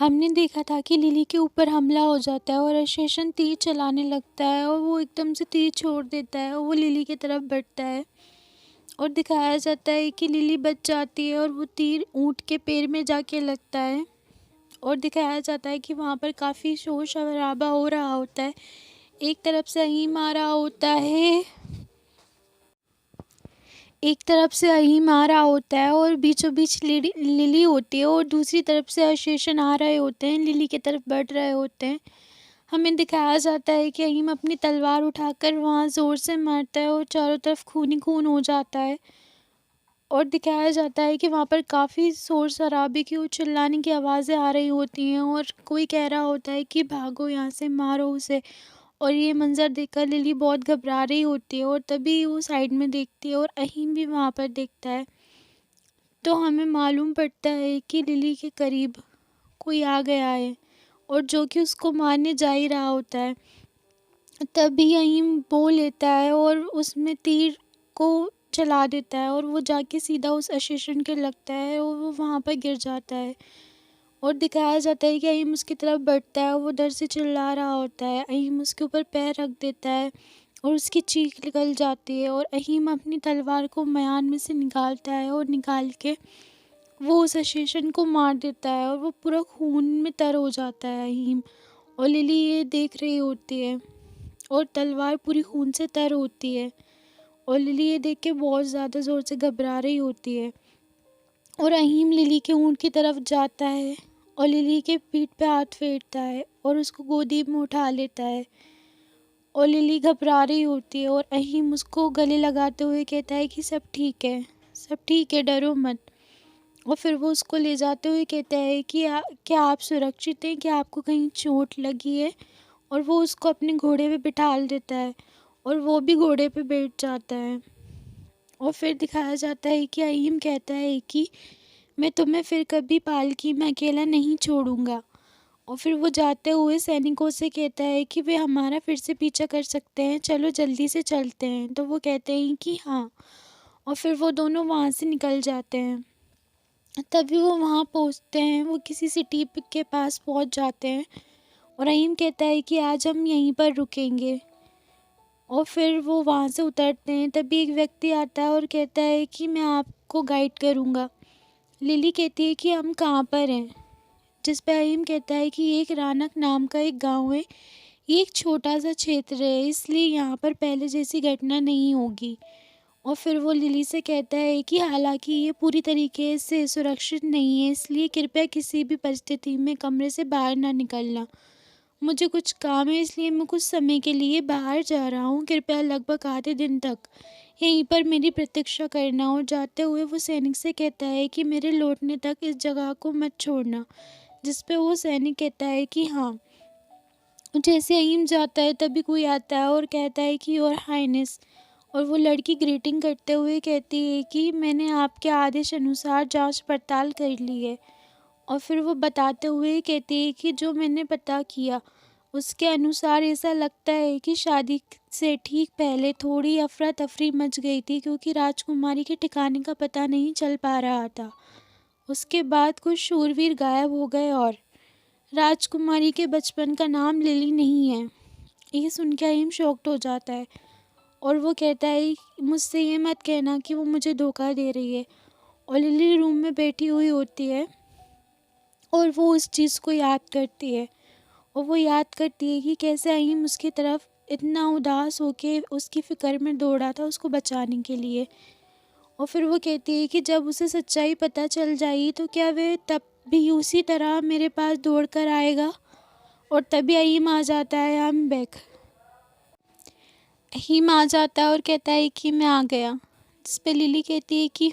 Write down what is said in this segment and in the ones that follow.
हमने देखा था कि लिली के ऊपर हमला हो जाता है और अशेषन तीर चलाने लगता है और वो एकदम से तीर छोड़ देता है और वो लिली की तरफ बढ़ता है और दिखाया जाता है कि लिली बच जाती है और वो तीर ऊँट के पैर में जाके लगता है और दिखाया जाता है कि वहाँ पर काफ़ी शोर शराबा हो रहा होता है। एक तरफ से अहीम आ रहा होता है और बीचों बीच लिली होती है और दूसरी तरफ से अशेषन आ रहे होते हैं, लिली की तरफ बढ़ रहे होते हैं। हमें दिखाया जाता है कि अहीम अपनी तलवार उठाकर वहाँ ज़ोर से मारता है और चारों तरफ खून ही खून हो जाता है और दिखाया जाता है कि वहाँ पर काफ़ी शोर शराबे की और चिल्लाने की आवाज़ें आ रही होती हैं और कोई कह रहा होता है कि भागो यहाँ से, मारो उसे। और ये मंज़र देखकर लिली बहुत घबरा रही होती है और तभी वो साइड में देखती है और अहीम भी वहाँ पर देखता है। तो हमें मालूम पड़ता है कि लिली के करीब कोई आ गया है और जो कि उसको मारने जा ही रहा होता है। तभी अहीम बो लेता है और उसमें तीर को चला देता है और वो जाके सीधा उस अशेषन के लगता है और वो वहाँ पर गिर जाता है और दिखाया जाता है कि अहीम उसकी तरफ बढ़ता है और वो डर से चिल्ला रहा होता है। अहीम उसके ऊपर पैर रख देता है और उसकी चीख निकल जाती है और अहीम अपनी तलवार को म्यान में से निकालता है और निकाल के वो उस अशेषन को मार देता है और वो पूरा खून में तर हो जाता है अहीम। और लिली ये देख रही होती है और तलवार पूरी खून से तर होती है और लिली ये देख के बहुत ज़्यादा ज़ोर से घबरा रही होती है और अहीम लिली के ऊँट की तरफ जाता है और लिली के पीठ पे हाथ फेरता है और उसको गोदी में उठा लेता है और लिली घबरा रही होती है और अहीम उसको गले लगाते हुए कहता है कि सब ठीक है, डरो मत। और फिर वो उसको ले जाते हुए कहता है कि क्या आप सुरक्षित हैं, क्या आपको कहीं चोट लगी है? और वो उसको अपने घोड़े पे बिठाल देता है और वो भी घोड़े पे बैठ जाता है और फिर दिखाया जाता है कि अहीम कहता है कि मैं तुम्हें फिर कभी पालकी में अकेला नहीं छोड़ूंगा। और फिर वो जाते हुए सैनिकों से कहता है कि वे हमारा फिर से पीछा कर सकते हैं, चलो जल्दी से चलते हैं। तो वो कहते हैं कि हाँ और फिर वो दोनों वहाँ से निकल जाते हैं। तभी वो वहाँ पहुँचते हैं, वो किसी सिटी के पास पहुँच जाते हैं और रहीम कहता है कि आज हम यहीं पर रुकेंगे और फिर वो वहाँ से उतरते हैं। तभी एक व्यक्ति आता है और कहता है कि मैं आपको गाइड करूँगा। लिली कहती है कि हम कहाँ पर हैं, जिस पे रहीम कहता है कि एक रानक नाम का एक गांव है, ये एक छोटा सा क्षेत्र है, इसलिए यहाँ पर पहले जैसी घटना नहीं होगी। और फिर वो लिली से कहता है कि हालांकि ये पूरी तरीके से सुरक्षित नहीं है, इसलिए कृपया किसी भी परिस्थिति में कमरे से बाहर ना निकलना। मुझे कुछ काम है, इसलिए मैं कुछ समय के लिए बाहर जा रहा हूँ, कृपया लगभग आधे दिन तक यहीं पर मेरी प्रतीक्षा करना। और जाते हुए वो सैनिक से कहता है कि मेरे लौटने तक इस जगह को मत छोड़ना, जिस पे वो सैनिक कहता है कि हाँ। जैसे अहीम जाता है तभी कोई आता है और कहता है कि योर हाइनेस। और वो लड़की ग्रीटिंग करते हुए कहती है कि मैंने आपके आदेश अनुसार जांच पड़ताल कर ली है। और फिर वो बताते हुए कहती है कि जो मैंने पता किया उसके अनुसार ऐसा लगता है कि शादी से ठीक पहले थोड़ी अफरा तफरी मच गई थी, क्योंकि राजकुमारी के ठिकाने का पता नहीं चल पा रहा था। उसके बाद कुछ शूरवीर गायब हो गए और राजकुमारी के बचपन का नाम लिली नहीं है। ये सुन के अहीम शॉक्ड हो जाता है और वो कहता है मुझसे ये मत कहना कि वो मुझे धोखा दे रही है। और लिली रूम में बैठी हुई होती है और वो उस चीज़ को याद करती है और वो याद करती है कि कैसे अहीम उसकी तरफ इतना उदास होके उसकी फ़िक्र में दौड़ा था उसको बचाने के लिए। और फिर वो कहती है कि जब उसे सच्चाई पता चल जाएगी तो क्या वह तब भी उसी तरह मेरे पास दौड़ कर आएगा। और तभी अहीम आ जाता है, आई एम बैक। अहीम आ जाता है और कहता है कि मैं आ गया, जिस पे लिली कहती है कि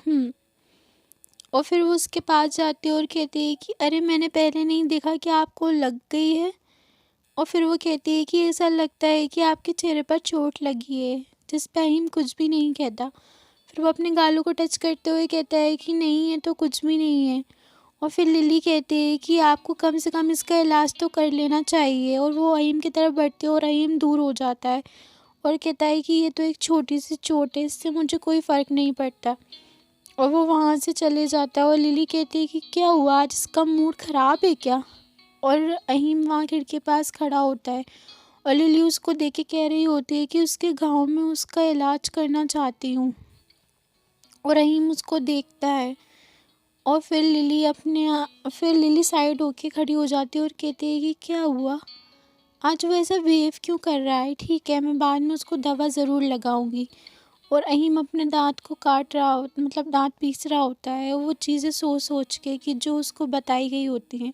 और फिर वो उसके पास जाती है और कहती है कि अरे मैंने पहले नहीं देखा कि आपको लग गई है। और फिर वो कहती है कि ऐसा लगता है कि आपके चेहरे पर चोट लगी है, जिस पे अहीम कुछ भी नहीं कहता। फिर वो अपने गालों को टच करते हुए कहता है कि नहीं, ये तो कुछ भी नहीं है। और फिर लिली कहती है कि आपको कम से कम इसका इलाज तो कर लेना चाहिए। और वो अहीम की तरफ बढ़ती है और अहीम दूर हो जाता है और कहता है कि ये तो एक छोटी सी चोट है, इससे मुझे कोई फ़र्क नहीं पड़ता। और वो वहाँ से चले जाता है और लिली कहती है कि क्या हुआ, आज इसका मूड ख़राब है क्या? और अहीम वहाँ खिड़की के पास खड़ा होता है और लिली उसको देख के कह रही होती है कि उसके गाँव में उसका इलाज करना चाहती हूँ। और अहीम उसको देखता है और फिर लिली साइड होके खड़ी हो जाती है और कहती है कि क्या हुआ, आज वो ऐसा बिहेव क्यों कर रहा है। ठीक है, मैं बाद में उसको दवा ज़रूर लगाऊंगी। और अहीम अपने दांत को काट रहा हो, मतलब दांत पीस रहा होता है वो चीज़ें सोच सोच के कि जो उसको बताई गई होती हैं।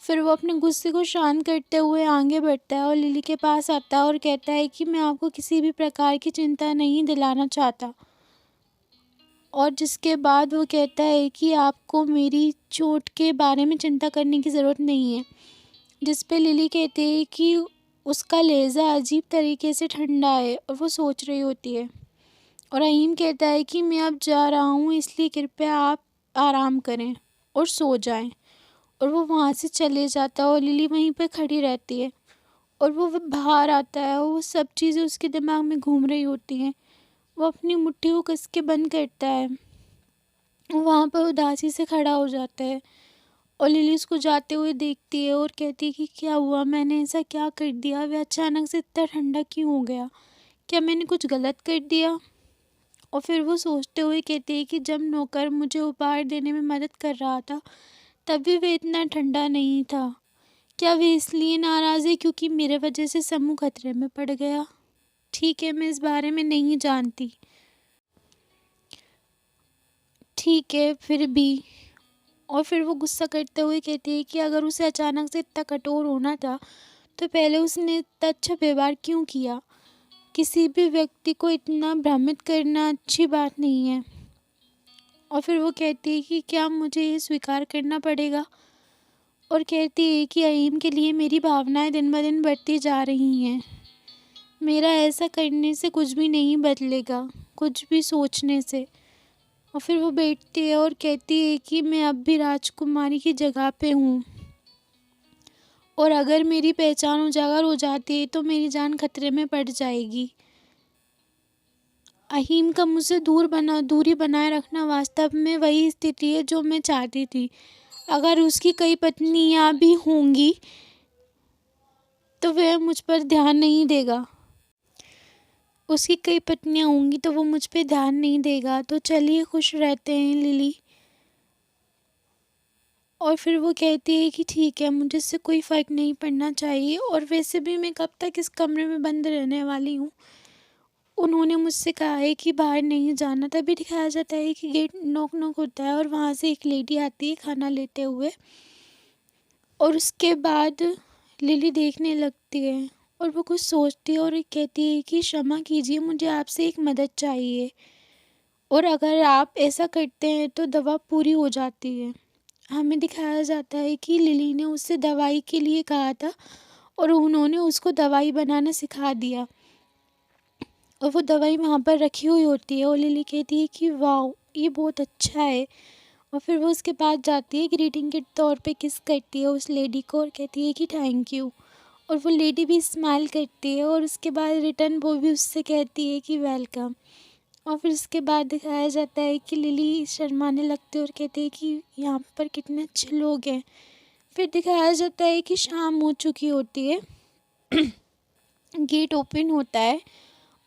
फिर वो अपने गुस्से को शांत करते हुए आगे बढ़ता है और लिली के पास आता है और कहता है कि मैं आपको किसी भी प्रकार की चिंता नहीं दिलाना चाहता। और जिसके बाद वो कहता है कि आपको मेरी चोट के बारे में चिंता करने की ज़रूरत नहीं है। जिस पे लिली कहती है कि उसका लहज़ा अजीब तरीके से ठंडा है और वो सोच रही होती है। और रहीम कहता है कि मैं अब जा रहा हूँ, इसलिए कृपया आप आराम करें और सो जाएं। और वो वहाँ से चले जाता है और लिली वहीं पर खड़ी रहती है। और वो बाहर आता है और वो सब चीज़ें उसके दिमाग में घूम रही होती हैं। वो अपनी मुट्ठी को कस के बंद करता है, वो वहाँ पर उदासी से खड़ा हो जाता है। और लिली उसको जाते हुए देखती है और कहती है कि क्या हुआ, मैंने ऐसा क्या कर दिया, वह अचानक से इतना ठंडा क्यों हो गया, क्या मैंने कुछ गलत कर दिया। और फिर वो सोचते हुए कहती है कि जब नौकर मुझे उपहार देने में मदद कर रहा था तब भी वह इतना ठंडा नहीं था। क्या वे इसलिए नाराज़ है क्योंकि मेरे वजह से समूह खतरे में पड़ गया। ठीक है, मैं इस बारे में नहीं जानती। ठीक है, फिर भी। और फिर वो गुस्सा करते हुए कहती है कि अगर उसे अचानक से इतना कठोर होना था तो पहले उसने इतना अच्छा व्यवहार क्यों किया। किसी भी व्यक्ति को इतना भ्रमित करना अच्छी बात नहीं है। और फिर वो कहती है कि क्या मुझे ये स्वीकार करना पड़ेगा। और कहती है कि अहीम के लिए मेरी भावनाएं दिन ब दिन बढ़ती जा रही हैं। मेरा ऐसा करने से कुछ भी नहीं बदलेगा, कुछ भी सोचने से। और फिर वो बैठती है और कहती है कि मैं अब भी राजकुमारी की जगह पे हूँ और अगर मेरी पहचान उजागर हो जाती है तो मेरी जान खतरे में पड़ जाएगी। अहीम का मुझसे दूरी बनाए रखना वास्तव में वही स्थिति है जो मैं चाहती थी। अगर उसकी कई पत्नियां भी होंगी तो वह मुझ पर ध्यान नहीं देगा। उसकी कई पत्नियां होंगी तो वो मुझ पे ध्यान नहीं देगा। तो चलिए खुश रहते हैं लिली। और फिर वो कहती है कि ठीक है, मुझे इससे कोई फ़र्क नहीं पड़ना चाहिए और वैसे भी मैं कब तक इस कमरे में बंद रहने वाली हूँ। उन्होंने मुझसे कहा है कि बाहर नहीं जाना। तभी दिखाया जाता है कि गेट नॉक नॉक होता है और वहाँ से एक लेडी आती है खाना लेते हुए। और उसके बाद लिली देखने लगती है और वो कुछ सोचती है और कहती है कि क्षमा कीजिए, मुझे आपसे एक मदद चाहिए और अगर आप ऐसा करते हैं तो दवा पूरी हो जाती है। हमें दिखाया जाता है कि लिली ने उससे दवाई के लिए कहा था और उन्होंने उसको दवाई बनाना सिखा दिया और वो दवाई वहाँ पर रखी हुई होती है। और लिली कहती है कि वाह, ये बहुत अच्छा है। और फिर वो उसके पास जाती है, ग्रीटिंग के तौर पे किस करती है उस लेडी को और कहती है कि थैंक यू। और वो लेडी भी स्माइल करती है और उसके बाद रिटर्न वो भी उससे कहती है कि वेलकम। और फिर उसके बाद दिखाया जाता है कि लिली शर्माने लगती है और कहती है कि यहाँ पर कितने अच्छे लोग हैं। फिर दिखाया जाता है कि शाम हो चुकी होती है, गेट ओपन होता है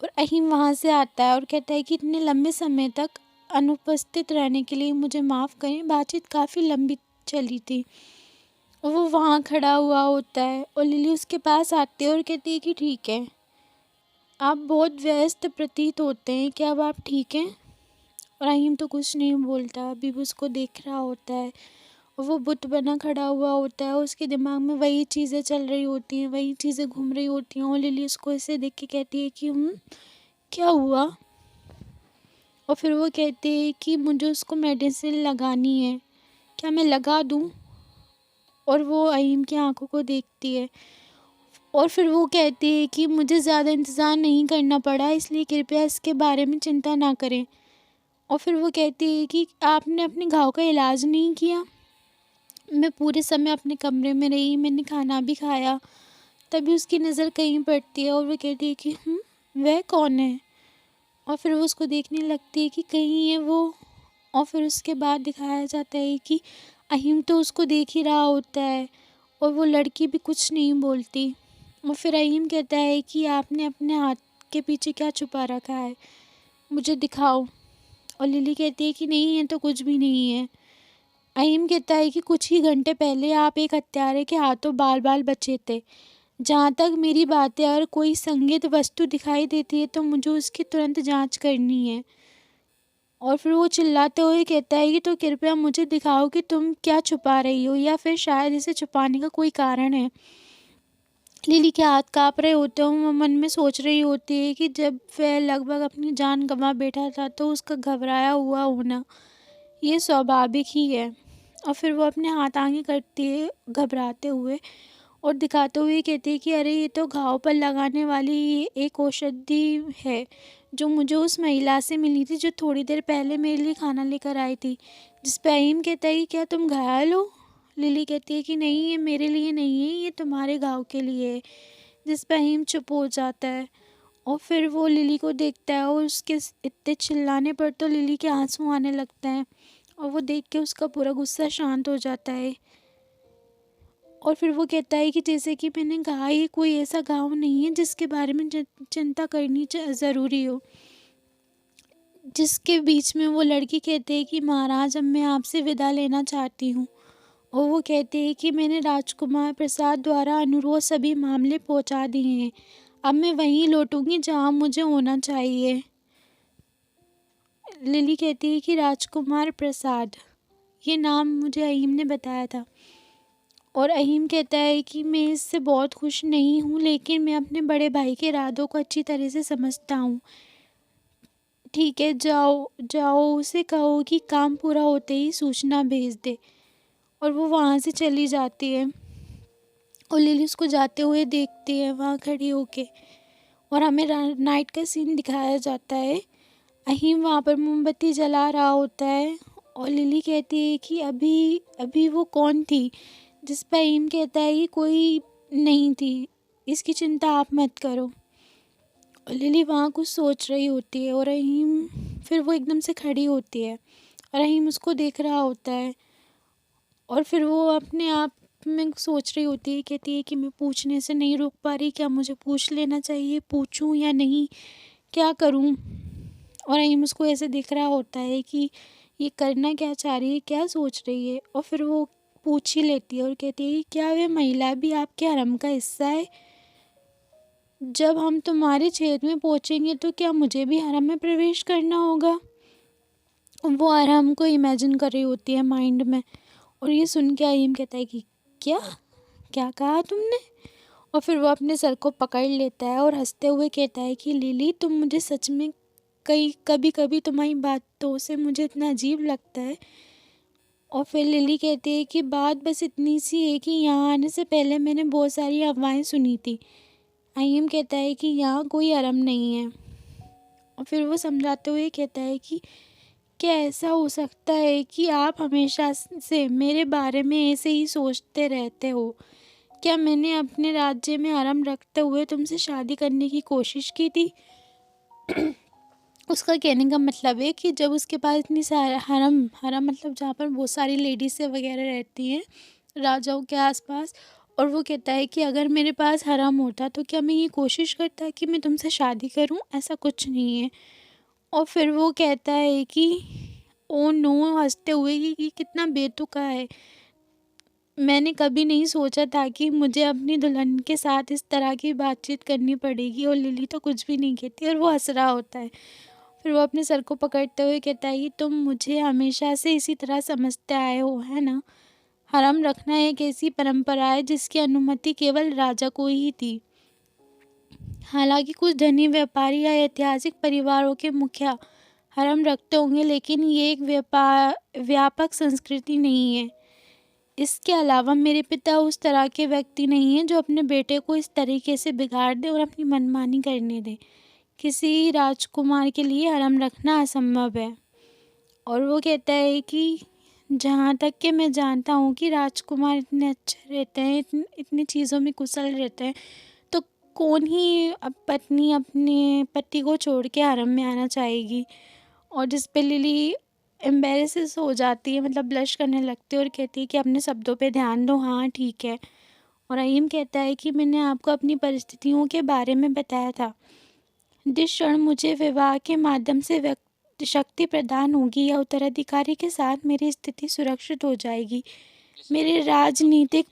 और अहीम वहाँ से आता है और कहता है कि इतने लंबे समय तक अनुपस्थित रहने के लिए मुझे माफ़ करें, बातचीत काफ़ी लंबी चली थी। और वो वहाँ खड़ा हुआ होता है और लिली उसके पास आती है और कहती है कि ठीक है, आप बहुत व्यस्त प्रतीत होते हैं, क्या अब आप ठीक हैं। और अहीम तो कुछ नहीं बोलता, अभी भी उसको देख रहा होता है और वो बुत बना खड़ा हुआ होता है। उसके दिमाग में वही चीज़ें चल रही होती हैं, वही चीज़ें घूम रही होती हैं। और लिली उसको ऐसे देख के कहती है कि क्या हुआ। और फिर वो कहती है कि मुझे उसको मेडिसिन लगानी है, क्या मैं लगा दूँ। और वो अहीम की आंखों को देखती है और फिर वो कहती है कि मुझे ज़्यादा इंतज़ार नहीं करना पड़ा, इसलिए कृपया इसके बारे में चिंता ना करें। और फिर वो कहती है कि आपने अपने घाव का इलाज नहीं किया। मैं पूरे समय अपने कमरे में रही, मैंने खाना भी खाया। तभी उसकी नज़र कहीं पड़ती है और वो कहती है कि वह कौन है। और फिर वो उसको देखने लगती है कि कहीं है वो। और फिर उसके बाद दिखाया जाता है कि अहीम तो उसको देख ही रहा होता है और वो लड़की भी कुछ नहीं बोलती। और फिर रहीम कहता है कि आपने अपने हाथ के पीछे क्या छुपा रखा है, मुझे दिखाओ। और लिली कहती है कि नहीं, है तो कुछ भी नहीं है। रहीम कहता है कि कुछ ही घंटे पहले आप एक हत्यारे के हाथों बाल बाल बचे थे। जहाँ तक मेरी बात है, अगर कोई संगीत वस्तु दिखाई देती है तो मुझे उसकी तुरंत जांच करनी है। और फिर वो चिल्लाते हुए कहता है कि तो कृपया मुझे दिखाओ कि तुम क्या छुपा रही हो, या फिर शायद इसे छुपाने का कोई कारण है। लिली के हाथ काँप रहे होते हैं। वो मन में सोच रही होती है कि जब वह लगभग अपनी जान गंवा बैठा था तो उसका घबराया हुआ होना ये स्वाभाविक ही है। और फिर वो अपने हाथ आगे करती है घबराते हुए और दिखाते हुए कहती है कि अरे ये तो घाव पर लगाने वाली एक औषधि है जो मुझे उस महिला से मिली थी जो थोड़ी देर पहले मेरे लिए खाना लेकर आई थी। जिस पे अहीम कहता है कि क्या तुम घायल हो? लिली कहती है कि नहीं, ये मेरे लिए नहीं है, ये तुम्हारे घाव के लिए है। जिस पे अहीम चुप हो जाता है और फिर वो लिली को देखता है और उसके इतने चिल्लाने पर तो लिली के आंसू आने लगते हैं और वो देख के उसका पूरा गुस्सा शांत हो जाता है। और फिर वो कहता है कि जैसे कि मैंने कहा, ये कोई ऐसा गाँव नहीं है जिसके बारे में चिंता करनी ज़रूरी हो। जिसके बीच में वो लड़की कहती है कि महाराज, अब मैं आपसे विदा लेना चाहती हूँ। और वो कहती है कि मैंने राजकुमार प्रसाद द्वारा अनुरोध सभी मामले पहुँचा दिए हैं। अब मैं वहीं लौटूंगी जहाँ मुझे होना चाहिए। लिली कहती है कि राजकुमार प्रसाद, ये नाम मुझे अहीम ने बताया था। और अहीम कहता है कि मैं इससे बहुत खुश नहीं हूँ, लेकिन मैं अपने बड़े भाई के इरादों को अच्छी तरह से समझता हूँ। ठीक है, जाओ जाओ, उसे कहो कि काम पूरा होते ही सूचना भेज दे। और वो वहाँ से चली जाती है और लिली उसको जाते हुए देखती है वहाँ खड़ी होके। और हमें नाइट का सीन दिखाया जाता है। अहीम वहाँ पर मोमबत्ती जला रहा होता है और लिली कहती है कि अभी अभी वो कौन थी? जिस पर अहीम कहता है कि कोई नहीं थी, इसकी चिंता आप मत करो। और लिली वहाँ कुछ सोच रही होती है और अहीम, फिर वो एकदम से खड़ी होती है और अहीम उसको देख रहा होता है। और फिर वो अपने आप में सोच रही होती है, कहती है कि मैं पूछने से नहीं रोक पा रही, क्या मुझे पूछ लेना चाहिए, पूछूं या नहीं, क्या करूं? और अहीम उसको ऐसे दिख रहा होता है कि ये करना क्या चाह रही है, क्या सोच रही है। और फिर वो पूछ ही लेती है और कहती है कि क्या वह महिला भी आपके हरम का हिस्सा है? जब हम तुम्हारे क्षेत्र में पहुंचेंगे तो क्या मुझे भी हरम में प्रवेश करना होगा? वो हरम को इमेजिन कर रही होती है माइंड में। और ये सुन के अहीम कहता है कि क्या क्या कहा तुमने? और फिर वो अपने सर को पकड़ लेता है और हंसते हुए कहता है कि लिली, तुम मुझे सच में कभी कभी तुम्हारी बातों से मुझे इतना अजीब लगता है। और फिर लिली कहती है कि बात बस इतनी सी है कि यहाँ आने से पहले मैंने बहुत सारी अफवाहें सुनी थी। अहीम कहता है कि यहाँ कोई हरम नहीं है। और फिर वो समझाते हुए कहता है कि क्या ऐसा हो सकता है कि आप हमेशा से मेरे बारे में ऐसे ही सोचते रहते हो? क्या मैंने अपने राज्य में हरम रखते हुए तुमसे शादी करने की कोशिश की थी? उसका कहने का मतलब है कि जब उसके पास इतनी सारे हरम हरम मतलब जहाँ पर बहुत सारी लेडीज़ वगैरह रहती हैं राजाओं के आसपास, और वो कहता है कि अगर मेरे पास हरम होता तो क्या मैं ये कोशिश करता कि मैं तुमसे शादी करूं? ऐसा कुछ नहीं है। और फिर वो कहता है कि ओ नो, हंसते हुए कि ये कितना बेतुका है। मैंने कभी नहीं सोचा था कि मुझे अपनी दुल्हन के साथ इस तरह की बातचीत करनी पड़ेगी। और लिली तो कुछ भी नहीं कहती और वो हंस रहा होता है। फिर वो अपने सर को पकड़ते हुए कहता है कि तुम मुझे हमेशा से इसी तरह समझते आए हो, है ना? हरम रखना एक ऐसी परंपरा है जिसकी अनुमति केवल राजा को ही थी। हालांकि कुछ धनी व्यापारी या ऐतिहासिक परिवारों के मुखिया हरम रखते होंगे, लेकिन ये एक व्यापक संस्कृति नहीं है। इसके अलावा मेरे पिता उस तरह के व्यक्ति नहीं हैं जो अपने बेटे को इस तरीके से बिगाड़ दें और अपनी मनमानी करने दें। किसी राजकुमार के लिए हरम रखना असंभव है। और वो कहता है कि जहाँ तक कि मैं जानता हूँ कि राजकुमार इतने अच्छे रहते हैं, इतनी चीज़ों में कुशल रहते हैं, तो कौन ही पत्नी अपने पति को छोड़ के हरम में आना चाहेगी? और जिस पे लिली एम्बेरसेस हो जाती है, मतलब ब्लश करने लगती है और कहती है कि अपने शब्दों पे ध्यान दो। हाँ ठीक है। और रहीम कहता है कि मैंने आपको अपनी परिस्थितियों के बारे में बताया था। जिस क्षण मुझे विवाह के माध्यम से व्यक्ति शक्ति प्रदान होगी या उत्तराधिकारी के साथ मेरी स्थिति सुरक्षित हो जाएगी, मेरे राजनीतिक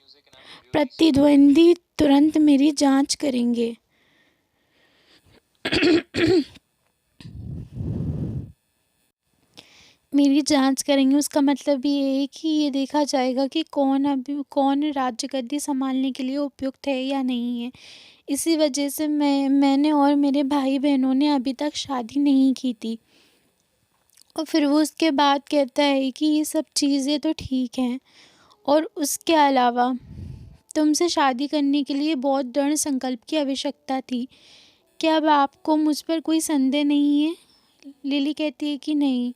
प्रतिद्वंदी तुरंत मेरी जांच करेंगे। मेरी जांच करेंगे उसका मतलब ये है कि ये देखा जाएगा कि कौन राज्य गद्दी संभालने के लिए उपयुक्त है या नहीं है। इसी वजह से मैंने और मेरे भाई बहनों ने अभी तक शादी नहीं की थी। और फिर वो उसके बाद कहता है कि ये सब चीज़ें तो ठीक हैं, और उसके अलावा तुमसे शादी करने के लिए बहुत दृढ़ संकल्प की आवश्यकता थी। क्या अब आपको मुझ पर कोई संदेह नहीं है? लिली कहती है कि नहीं।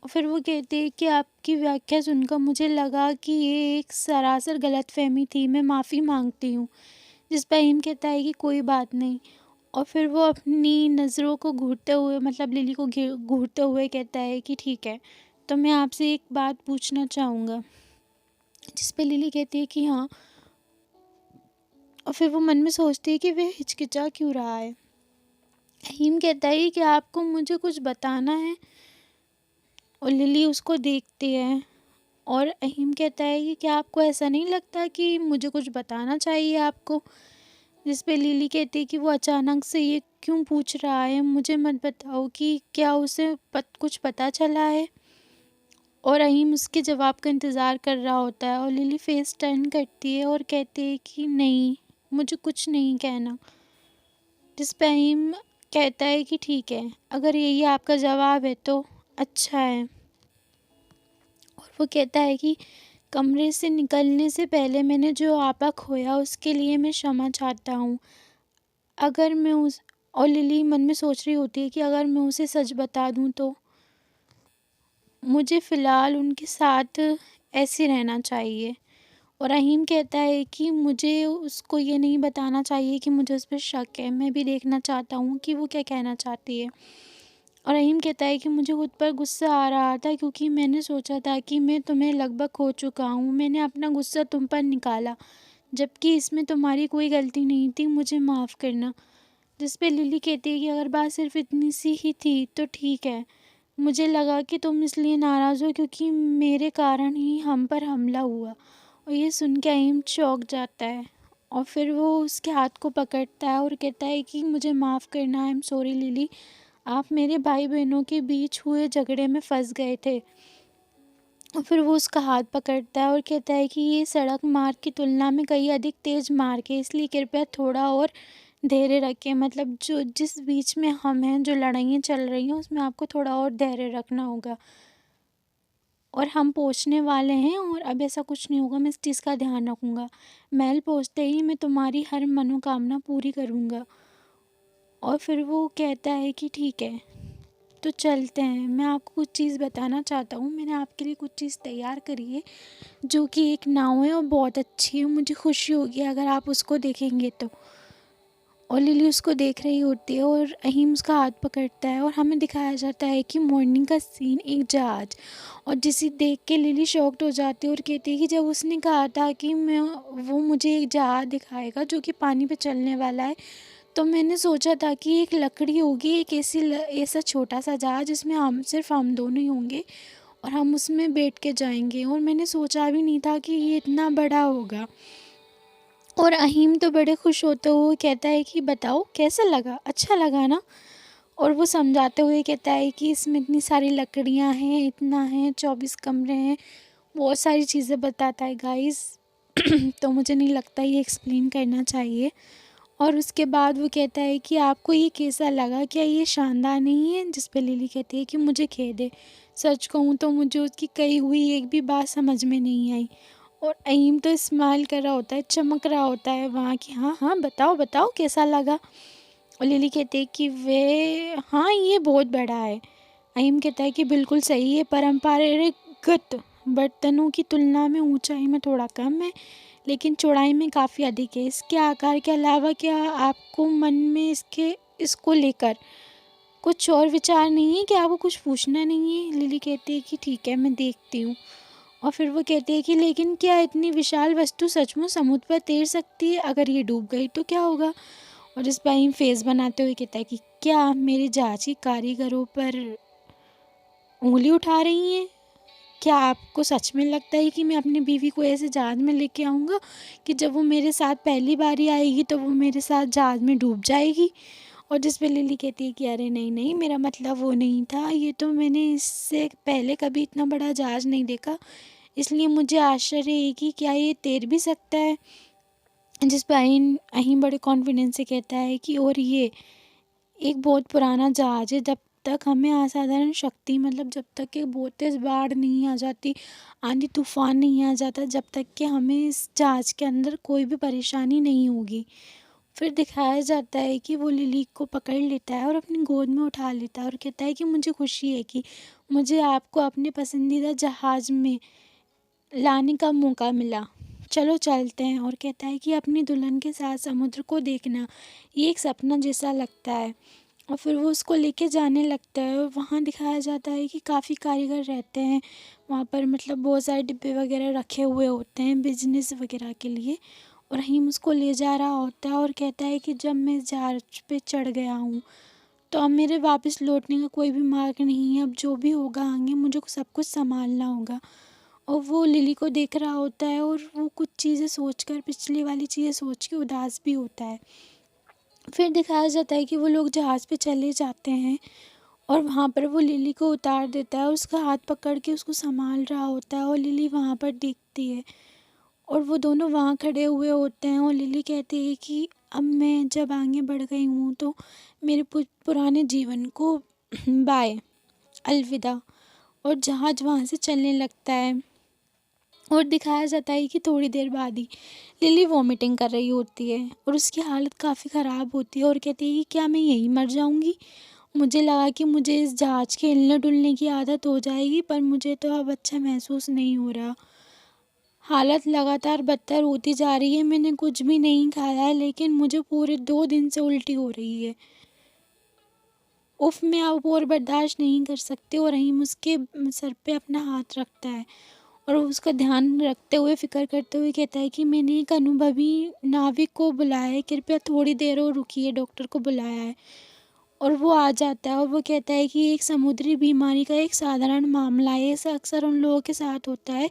और फिर वो कहते हैं कि आपकी व्याख्या सुनकर मुझे लगा कि ये एक सरासर गलतफहमी थी, मैं माफ़ी मांगती हूँ। जिस पर हीम कहता है कि कोई बात नहीं। और फिर वो अपनी नज़रों को घूरते हुए, मतलब लिली को घूरते हुए कहता है कि ठीक है, तो मैं आपसे एक बात पूछना चाहूँगा। जिस पे लिली कहती है कि हाँ। और फिर वो मन में सोचती है कि वह हिचकिचा क्यों रहा है। हीम कहता है कि आपको मुझे कुछ बताना है। और लिली उसको देखती है और अहीम कहता है कि क्या आपको ऐसा नहीं लगता कि मुझे कुछ बताना चाहिए आपको? जिस पे लिली कहती है कि वो अचानक से ये क्यों पूछ रहा है, मुझे मत बताओ कि क्या उसे कुछ पता चला है। और अहीम उसके जवाब का इंतज़ार कर रहा होता है और लिली फेस टर्न करती है और कहती है कि नहीं, मुझे कुछ नहीं कहना। जिस पे अहीम कहता है कि ठीक है, अगर यही आपका जवाब है तो अच्छा है। और वो कहता है कि कमरे से निकलने से पहले मैंने जो आपा खोया उसके लिए मैं क्षमा चाहता हूँ। अगर मैं उस और लिली मन में सोच रही होती है कि अगर मैं उसे सच बता दूँ तो मुझे फ़िलहाल उनके साथ ऐसे रहना चाहिए। और रहीम कहता है कि मुझे उसको ये नहीं बताना चाहिए कि मुझे उस पर शक है, मैं भी देखना चाहता हूँ कि वो क्या कहना चाहती है। और रहीम कहता है कि मुझे खुद पर गुस्सा आ रहा था क्योंकि मैंने सोचा था कि मैं तुम्हें लगभग खो चुका हूँ, मैंने अपना गुस्सा तुम पर निकाला, जबकि इसमें तुम्हारी कोई गलती नहीं थी, मुझे माफ़ करना। जिस पे लिली कहती है कि अगर बात सिर्फ इतनी सी ही थी तो ठीक है, मुझे लगा कि तुम इसलिए नाराज़ हो क्योंकि मेरे कारण ही हम पर हमला हुआ। और ये सुन के अहीम चौंक जाता है और फिर वो उसके हाथ को पकड़ता है और कहता है कि मुझे माफ़ करना, आई एम सॉरी लिली, आप मेरे भाई बहनों के बीच हुए झगड़े में फंस गए थे। और फिर वो उसका हाथ पकड़ता है और कहता है कि ये सड़क मार्ग की तुलना में कहीं अधिक तेज़ मार्ग है, इसलिए कृपया थोड़ा और धैर्य रखें। मतलब जो जिस बीच में हम हैं, जो लड़ाइयाँ चल रही हैं, उसमें आपको थोड़ा और धैर्य रखना होगा। और हम पहुँचने वाले हैं और अब ऐसा कुछ नहीं होगा, मैं इस चीज़ का ध्यान रखूँगा। महल पहुँचते ही मैं तुम्हारी हर मनोकामना पूरी करूँगा। और फिर वो कहता है कि ठीक है, तो चलते हैं। मैं आपको कुछ चीज़ बताना चाहता हूँ, मैंने आपके लिए कुछ चीज़ तैयार करी है जो कि एक नाव है और बहुत अच्छी है, मुझे खुशी होगी अगर आप उसको देखेंगे तो। और लिली उसको देख रही होती है और अहीम उसका हाथ पकड़ता है और हमें दिखाया जाता है कि मॉर्निंग का सीन, एक जहाज। और जिसे देख के लिली शॉक्ड हो जाती है और कहती है कि जब उसने कहा था कि वो मुझे एक जहाज दिखाएगा जो कि पानी पे चलने वाला है, तो मैंने सोचा था कि एक लकड़ी होगी, एक ऐसा छोटा सा जहाज जिसमें हम दोनों ही होंगे और हम उसमें बैठ के जाएंगे, और मैंने सोचा भी नहीं था कि ये इतना बड़ा होगा। और अहीम तो बड़े खुश होते हुए कहता है कि बताओ कैसा लगा, अच्छा लगा ना? और वो समझाते हुए कहता है कि इसमें इतनी सारी लकड़ियाँ हैं, इतना है, 24 कमरे हैं, बहुत सारी चीज़ें बताता है गाइस। तो मुझे नहीं लगता ये एक्सप्लेन करना चाहिए। और उसके बाद वो कहता है कि आपको ये कैसा लगा, क्या ये शानदार नहीं है? जिस पे लिली कहती है कि मुझे खेद है, सच कहूँ तो मुझे उसकी कही हुई एक भी बात समझ में नहीं आई। और अहीम तो स्माइल कर रहा होता है, चमक रहा होता है वहाँ कि हाँ हाँ बताओ बताओ कैसा लगा। और लिली कहती है कि वे हाँ ये बहुत बड़ा है। अहीम कहता है कि बिल्कुल सही है, परंपरागत बर्तनों की तुलना में ऊंचाई में थोड़ा कम है, लेकिन चौड़ाई में काफ़ी अधिक है। इसके आकार के अलावा क्या आपको मन में इसको लेकर कुछ और विचार नहीं है? कि आपको कुछ पूछना नहीं है? लिली कहती है कि ठीक है, मैं देखती हूँ। और फिर वो कहती है कि लेकिन क्या इतनी विशाल वस्तु सचमुच समुद्र पर तैर सकती है? अगर ये डूब गई तो क्या होगा? और इस पर हिम फेस बनाते हुए कहता है कि क्या आप मेरे जहाज के कारीगरों पर उंगली उठा रही हैं? क्या आपको सच में लगता है कि मैं अपनी बीवी को ऐसे जहाज में लेके आऊँगा कि जब वो मेरे साथ पहली बारी आएगी तो वो मेरे साथ जहाज में डूब जाएगी? और जिस पे लिली कहती है कि अरे नहीं नहीं, मेरा मतलब वो नहीं था, ये तो मैंने इससे पहले कभी इतना बड़ा जहाज नहीं देखा, इसलिए मुझे आश्चर्य है कि क्या ये तैर भी सकता है। जिस पे अहिन अहिम बड़े कॉन्फिडेंस से कहता है कि और ये एक बहुत पुराना जहाज है, जब तक हमें असाधारण शक्ति मतलब जब तक कि बहुत तेज़ बाढ़ नहीं आ जाती, आंधी तूफान नहीं आ जाता, जब तक कि हमें इस जहाज के अंदर कोई भी परेशानी नहीं होगी। फिर दिखाया जाता है कि वो लिली को पकड़ लेता है और अपनी गोद में उठा लेता है और कहता है कि मुझे खुशी है कि मुझे आपको अपने पसंदीदा जहाज़ में लाने का मौका मिला। चलो चलते हैं। और कहता है कि अपनी दुल्हन के साथ समुद्र को देखना ये एक सपना जैसा लगता है। और फिर वो उसको लेके जाने लगता है और वहाँ दिखाया जाता है कि काफ़ी कारीगर रहते हैं वहाँ पर, मतलब बहुत सारे डिब्बे वगैरह रखे हुए होते हैं बिजनेस वगैरह के लिए। और रहीम उसको ले जा रहा होता है और कहता है कि जब मैं इस जहाज पे चढ़ गया हूँ तो अब मेरे वापस लौटने का कोई भी मार्ग नहीं है, अब जो भी होगा आगे मुझे सब कुछ संभालना होगा। और वो लिली को देख रहा होता है और वो कुछ चीज़ें सोचकर, पिछली वाली चीज़ें सोच के उदास भी होता है। फिर दिखाया जाता है कि वो लोग जहाज़ पे चले जाते हैं और वहाँ पर वो लिली को उतार देता है, उसका हाथ पकड़ के उसको संभाल रहा होता है और लिली वहाँ पर दिखती है और वो दोनों वहाँ खड़े हुए होते हैं। और लिली कहती है कि अब मैं जब आगे बढ़ गई हूँ तो मेरे पुराने जीवन को बाय, अलविदा। और जहाज वहाँ से चलने लगता है और दिखाया जाता है कि थोड़ी देर बाद ही लिली वॉमिटिंग कर रही होती है और उसकी हालत काफ़ी ख़राब होती है और कहती है कि क्या मैं यहीं मर जाऊँगी? मुझे लगा कि मुझे इस जहाज़ के हिलने डुलने की आदत हो जाएगी, पर मुझे तो अब अच्छा महसूस नहीं हो रहा। हालत लगातार बदतर होती जा रही है, मैंने कुछ भी नहीं खाया है लेकिन मुझे पूरे 2 दिन से उल्टी हो रही है। उफ़, मैं अब और बर्दाश्त नहीं कर सकती। और रहीम उसके सर पे अपना हाथ रखता है और उसका ध्यान रखते हुए, फ़िक्र करते हुए कहता है कि मैंने एक अनुभवी नाविक को बुलाया है, कृपया थोड़ी देर और रुकिए, डॉक्टर को बुलाया है। और वो आ जाता है और वो कहता है कि एक समुद्री बीमारी का एक साधारण मामला है, ऐसा अक्सर उन लोगों के साथ होता है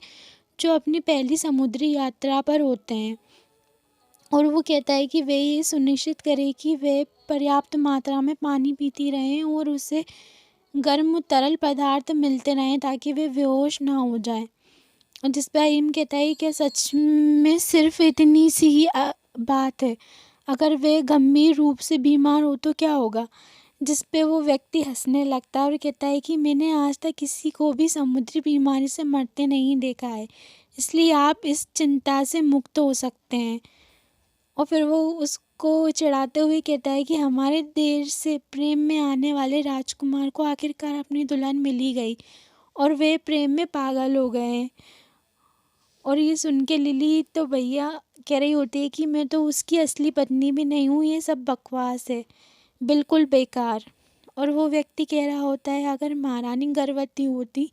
जो अपनी पहली समुद्री यात्रा पर होते हैं। और वो कहता है कि वे ये सुनिश्चित करें कि वे पर्याप्त मात्रा में पानी पीती रहें और उसे गर्म तरल पदार्थ मिलते रहें ताकि वे बेहोश ना हो जाएं। और जिस पे अहीम कहता है क्या सच में सिर्फ इतनी सी ही बात है, अगर वे गंभीर रूप से बीमार हो तो क्या होगा? जिस पे वो व्यक्ति हंसने लगता है और कहता है कि मैंने आज तक किसी को भी समुद्री बीमारी से मरते नहीं देखा है, इसलिए आप इस चिंता से मुक्त हो सकते हैं। और फिर वो उसको चिढ़ाते हुए कहता है कि हमारे देश से प्रेम में आने वाले राजकुमार को आखिरकार अपनी दुल्हन मिल ही गई और वे प्रेम में पागल हो गए हैं। और ये सुन के लिली तो भैया कह रही होती है कि मैं तो उसकी असली पत्नी भी नहीं हूँ, ये सब बकवास है, बिल्कुल बेकार। और वो व्यक्ति कह रहा होता है अगर महारानी गर्भवती होती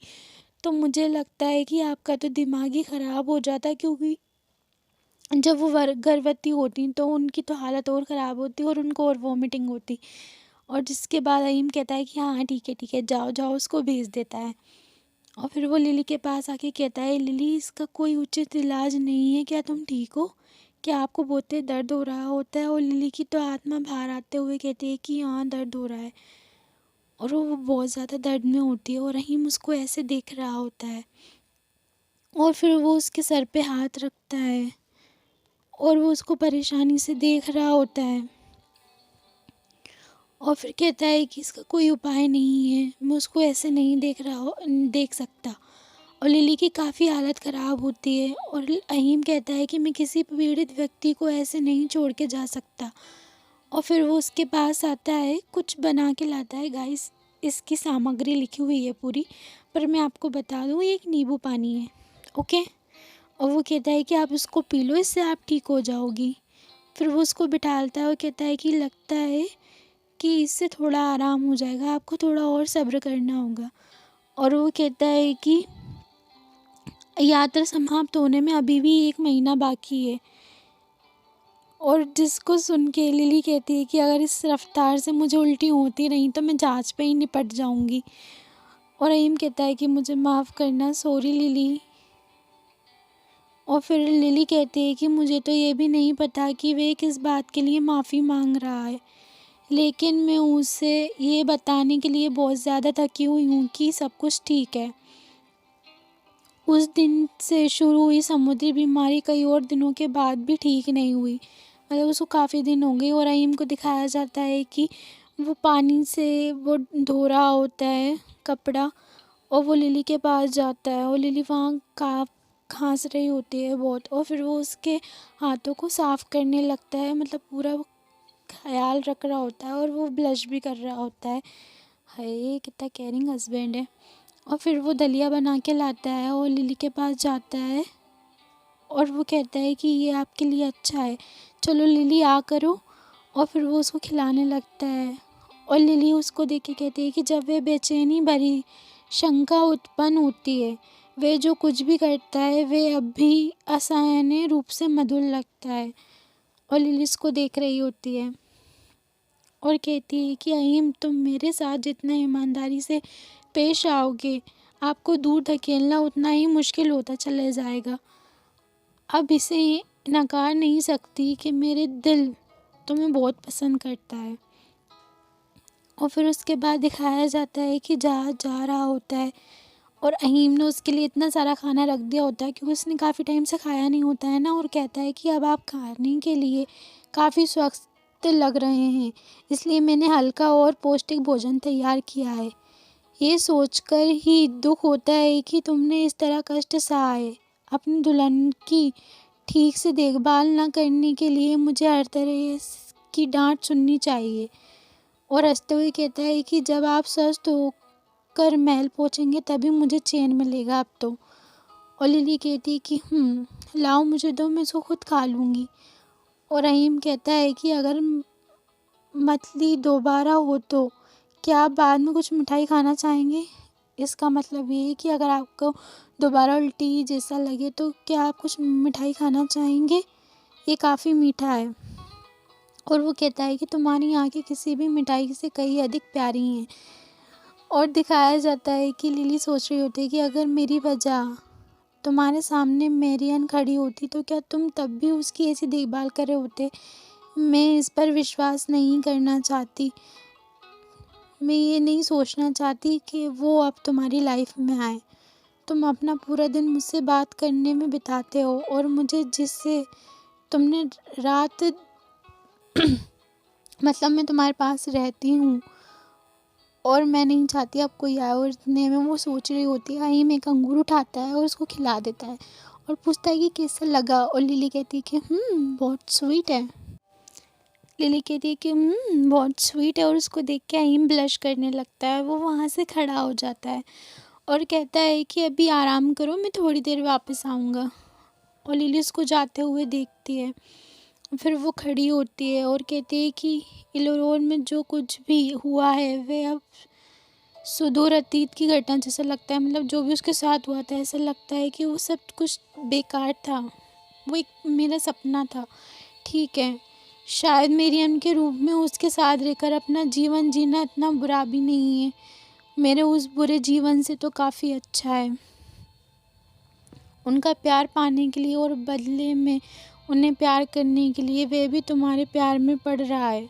तो मुझे लगता है कि आपका तो दिमाग ही ख़राब हो जाता, क्योंकि जब वो गर्भवती होती तो उनकी तो हालत और ख़राब होती और उनको और वॉमिटिंग होती। और जिसके बाद अहीम कहता है कि हाँ ठीक है, जाओ जाओ, उसको भेज देता है। और फिर वो लिली के पास आके कहता है लिली, इसका कोई उचित इलाज नहीं है, क्या तुम ठीक हो? क्या आपको बहुत तेज दर्द हो रहा होता है? और लिली की तो आत्मा बाहर आते हुए कहती है कि हाँ दर्द हो रहा है। और वो बहुत ज़्यादा दर्द में होती है और रहीम उसको ऐसे देख रहा होता है और फिर वो उसके सर पे हाथ रखता है और वो उसको परेशानी से देख रहा होता है और फिर कहता है कि इसका कोई उपाय नहीं है, मैं उसको ऐसे नहीं देख सकता। और लिली की काफ़ी हालत ख़राब होती है और अहीम कहता है कि मैं किसी पीड़ित व्यक्ति को ऐसे नहीं छोड़ के जा सकता। और फिर वो उसके पास आता है, कुछ बना के लाता है। गाइस, इसकी सामग्री लिखी हुई है पूरी, पर मैं आपको बता दूँ, ये एक नींबू पानी है, ओके। और वो कहता है कि आप इसको पी लो, इससे आप ठीक हो जाओगी। फिर वो उसको बिठालता है और कहता है कि लगता है कि इससे थोड़ा आराम हो जाएगा, आपको थोड़ा और सब्र करना होगा। और वो कहता है कि यात्रा समाप्त होने में अभी भी 1 महीना बाकी है। और जिसको सुन के लिली कहती है कि अगर इस रफ्तार से मुझे उल्टी होती रही तो मैं जहाज़ पे ही निपट जाऊंगी। और रहीम कहता है कि मुझे माफ़ करना, सॉरी लिली। और फिर लिली कहती है कि मुझे तो ये भी नहीं पता कि वे किस बात के लिए माफ़ी मांग रहा है, लेकिन मैं उसे ये बताने के लिए बहुत ज़्यादा थकी हुई हूँ कि सब कुछ ठीक है। उस दिन से शुरू हुई समुद्री बीमारी कई और दिनों के बाद भी ठीक नहीं हुई। मतलब उसको काफ़ी दिन हो गए। और रहीम को दिखाया जाता है कि वो पानी से वो धो रहा होता है कपड़ा, और वो लिली के पास जाता है और लिली वहाँ का खांस रही होती है बहुत, और फिर वो उसके हाथों को साफ़ करने लगता है। मतलब पूरा वो ख्याल रख रहा होता है और वो ब्लश भी कर रहा होता है। हाय कितना केयरिंग हस्बैंड है। और फिर वो दलिया बना के लाता है और लिली के पास जाता है और वो कहता है कि ये आपके लिए अच्छा है, चलो लिली आ करो। और फिर वो उसको खिलाने लगता है। और लिली उसको देख के कहती है कि जब वह बेचैनी भरी शंका उत्पन्न होती है, वह जो कुछ भी करता है वह अब भी असहनीय रूप से मधुर लगता है। और लिली उसको देख रही होती है और कहती है कि अहीम, तुम मेरे साथ जितना ईमानदारी से पेश आओगे, आपको दूर धकेलना उतना ही मुश्किल होता चला जाएगा। अब इसे नकार नहीं सकती कि मेरे दिल तुम्हें बहुत पसंद करता है। और फिर उसके बाद दिखाया जाता है कि जहाज़ जा रहा होता है और अहीम ने उसके लिए इतना सारा खाना रख दिया होता है क्योंकि उसने काफ़ी टाइम से खाया नहीं होता है ना, और कहता है कि अब आप खाने के लिए काफ़ी स्वस्थ लग रहे हैं, इसलिए मैंने हल्का और पौष्टिक भोजन तैयार किया है। ये सोचकर ही दुख होता है कि तुमने इस तरह कष्ट सहा है। अपनी दुल्हन की ठीक से देखभाल न करने के लिए मुझे हर तरह की डांट सुननी चाहिए। और हंसते हुए कहता है कि जब आप स्वस्थ होकर महल पहुंचेंगे तभी मुझे चैन मिलेगा अब तो। और लिली कहती है कि लाओ मुझे दो, मैं इसको खुद खा लूँगी। और रहीम कहता है कि अगर मछली दोबारा हो तो क्या आप बाद में कुछ मिठाई खाना चाहेंगे? इसका मतलब ये है कि अगर आपको दोबारा उल्टी जैसा लगे तो क्या आप कुछ मिठाई खाना चाहेंगे? ये काफ़ी मीठा है। और वो कहता है कि तुम्हारी आंखें किसी भी मिठाई से कहीं अधिक प्यारी हैं। और दिखाया जाता है कि लिली सोच रही होती है कि अगर मेरी वजह तुम्हारे सामने मेरियन खड़ी होती तो क्या तुम तब भी उसकी ऐसी देखभाल कर रहे होते? मैं इस पर विश्वास नहीं करना चाहती। मैं ये नहीं सोचना चाहती कि वो अब तुम्हारी लाइफ में आए। तुम अपना पूरा दिन मुझसे बात करने में बिताते हो और मुझे जिससे तुमने रात मतलब मैं तुम्हारे पास रहती हूँ और मैं नहीं चाहती अब कोई आए। और इतने में वो सोच रही होती है, अहीम एक अंगूर उठाता है और उसको खिला देता है और पूछता है कि कैसा लगा। और लिली कहती है कि बहुत स्वीट है। लिली कहती है कि बहुत स्वीट है। और उसको देख के अहीम ब्लश करने लगता है। वो वहाँ से खड़ा हो जाता है और कहता है कि अभी आराम करो, मैं थोड़ी देर वापस आऊँगा। और लिली उसको जाते हुए देखती है। फिर वो खड़ी होती है और कहती है कि इलोरोन में जो कुछ भी हुआ है वह अब सुदूर अतीत की घटना जैसा लगता है। मतलब जो भी उसके साथ हुआ था ऐसा लगता है कि वो सब कुछ बेकार था, वो एक मेरा सपना था। ठीक है, शायद मेरियन के रूप में उसके साथ रहकर अपना जीवन जीना इतना बुरा भी नहीं है। मेरे उस बुरे जीवन से तो काफ़ी अच्छा है। उनका प्यार पाने के लिए और बदले में उन्हें प्यार करने के लिए वह भी तुम्हारे प्यार में पड़ रहा है।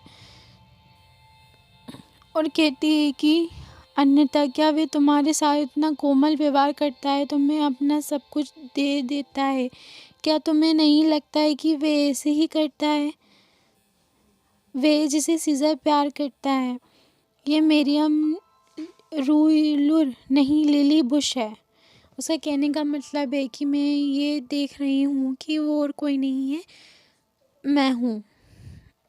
और कहती है कि अन्यथा क्या वे तुम्हारे साथ इतना कोमल व्यवहार करता है, तुम्हें अपना सब कुछ दे देता है? क्या तुम्हें नहीं लगता है कि वे ऐसे ही करता है? वे जिसे सीज़र प्यार करता है। ये मेरियम रूलर नहीं, लिली बुश है। उसका कहने का मतलब है कि मैं ये देख रही हूँ कि वो और कोई नहीं है, मैं हूँ।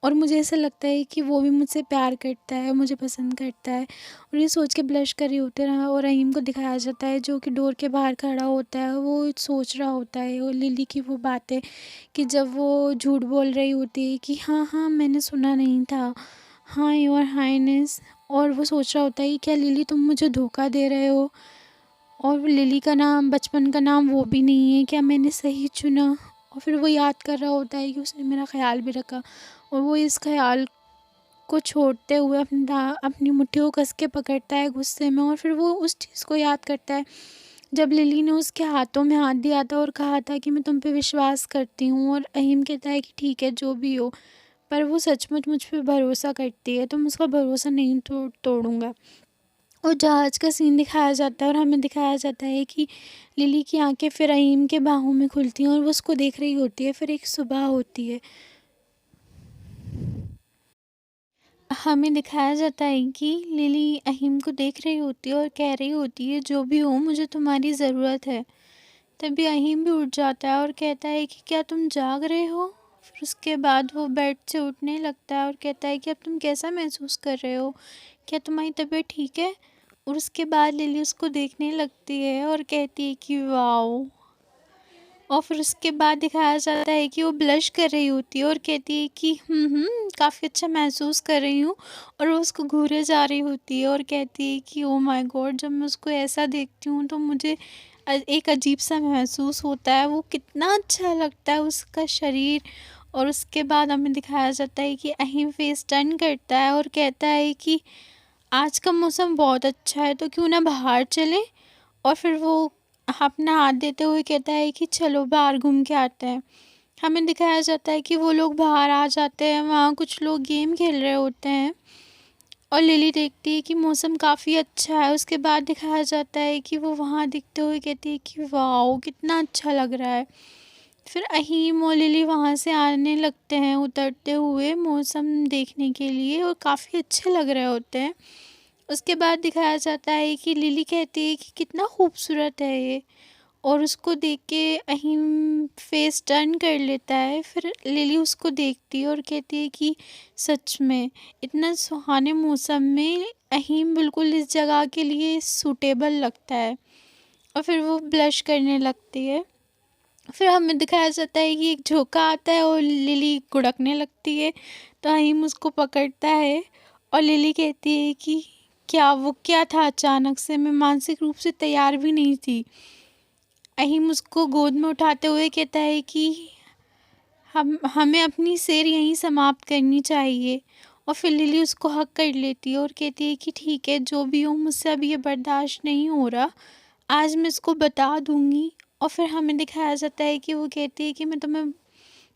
और मुझे ऐसा लगता है कि वो भी मुझसे प्यार करता है, मुझे पसंद करता है। और ये सोच के ब्लश कर रही होते हैं। और रहीम को दिखाया जाता है जो कि डोर के बाहर खड़ा होता है, वो सोच रहा होता है और लिली की वो बातें कि जब वो झूठ बोल रही होती है कि हाँ हाँ मैंने सुना नहीं था, हाँ योर हाइनेस। और वो सोच रहा होता है कि क्या लिली तुम मुझे धोखा दे रहे हो? और लिली का नाम, बचपन का नाम वो भी नहीं है, क्या मैंने सही चुना? और फिर वो याद कर रहा होता है कि उसने मेरा ख़्याल भी रखा, और वो इस ख़्याल को छोड़ते हुए अपनी मुट्ठी को कस के पकड़ता है गुस्से में, और फिर वो उस चीज़ को याद करता है जब लिली ने उसके हाथों में हाथ दिया था और कहा था कि मैं तुम पे विश्वास करती हूँ, और अहीम कहता है कि ठीक है जो भी हो, पर वो सचमुच मुझ पे भरोसा करती है तो मैं उसका भरोसा नहीं तोड़ूंगा। और जहाज का सीन दिखाया जाता है और हमें दिखाया जाता है कि लिली की आंखें फिर अहीम के बाहों में खुलती हैं और वो उसको देख रही होती है। फिर एक सुबह होती है, हमें दिखाया जाता है कि लिली अहीम को देख रही होती है और कह रही होती है जो भी हो मुझे तुम्हारी ज़रूरत है। तभी अहीम भी उठ जाता है और कहता है कि क्या तुम जाग रहे हो? फिर उसके बाद वो बेड से उठने लगता है और कहता है कि अब तुम कैसा महसूस कर रहे हो? क्या तुम्हारी तबीयत ठीक है? और उसके बाद लिली उसको देखने लगती है और कहती है कि वाओ। और फिर उसके बाद दिखाया जाता है कि वो ब्लश कर रही होती है और कहती है कि काफ़ी अच्छा महसूस कर रही हूँ। और वो उसको घूरे जा रही होती है और कहती है कि ओ माय गॉड, जब मैं उसको ऐसा देखती हूँ तो मुझे एक अजीब सा महसूस होता है, वो कितना अच्छा लगता है उसका शरीर। और उसके बाद हमें दिखाया जाता है कि अहीम फेस टर्न करता है और कहता है कि आज का मौसम बहुत अच्छा है तो क्यों ना बाहर चलें। और फिर वो अपना हाथ देते हुए कहता है कि चलो बाहर घूम के आते हैं। हमें दिखाया जाता है कि वो लोग बाहर आ जाते हैं, वहाँ कुछ लोग गेम खेल रहे होते हैं और लिली देखती है कि मौसम काफ़ी अच्छा है। उसके बाद दिखाया जाता है कि वो वहाँ दिखते हुए कहती है कि वाओ कितना अच्छा लग रहा है। फिर अहीम और लिली वहाँ से आने लगते हैं उतरते हुए मौसम देखने के लिए, और काफ़ी अच्छे लग रहे होते हैं। उसके बाद दिखाया जाता है कि लिली कहती है कि कितना खूबसूरत है ये, और उसको देख के अहीम फेस टर्न कर लेता है। फिर लिली उसको देखती है और कहती है कि सच में इतना सुहाने मौसम में अहीम बिल्कुल इस जगह के लिए सूटेबल लगता है। और फिर वो ब्लश करने लगती है। फिर हमें दिखाया जाता है कि एक झोंका आता है और लिली गुड़कने लगती है, तो अहीम उसको पकड़ता है और लिली कहती है कि क्या था अचानक से, मैं मानसिक रूप से तैयार भी नहीं थी। अहीम उसको गोद में उठाते हुए कहता है कि हमें अपनी सैर यहीं समाप्त करनी चाहिए। और फिर लिली उसको हक कर लेती है और कहती है कि ठीक है जो भी हो, मुझसे अब ये बर्दाश्त नहीं हो रहा, आज मैं इसको बता दूंगी। और फिर हमें दिखाया जाता है कि वो कहती है कि मैं तुम्हें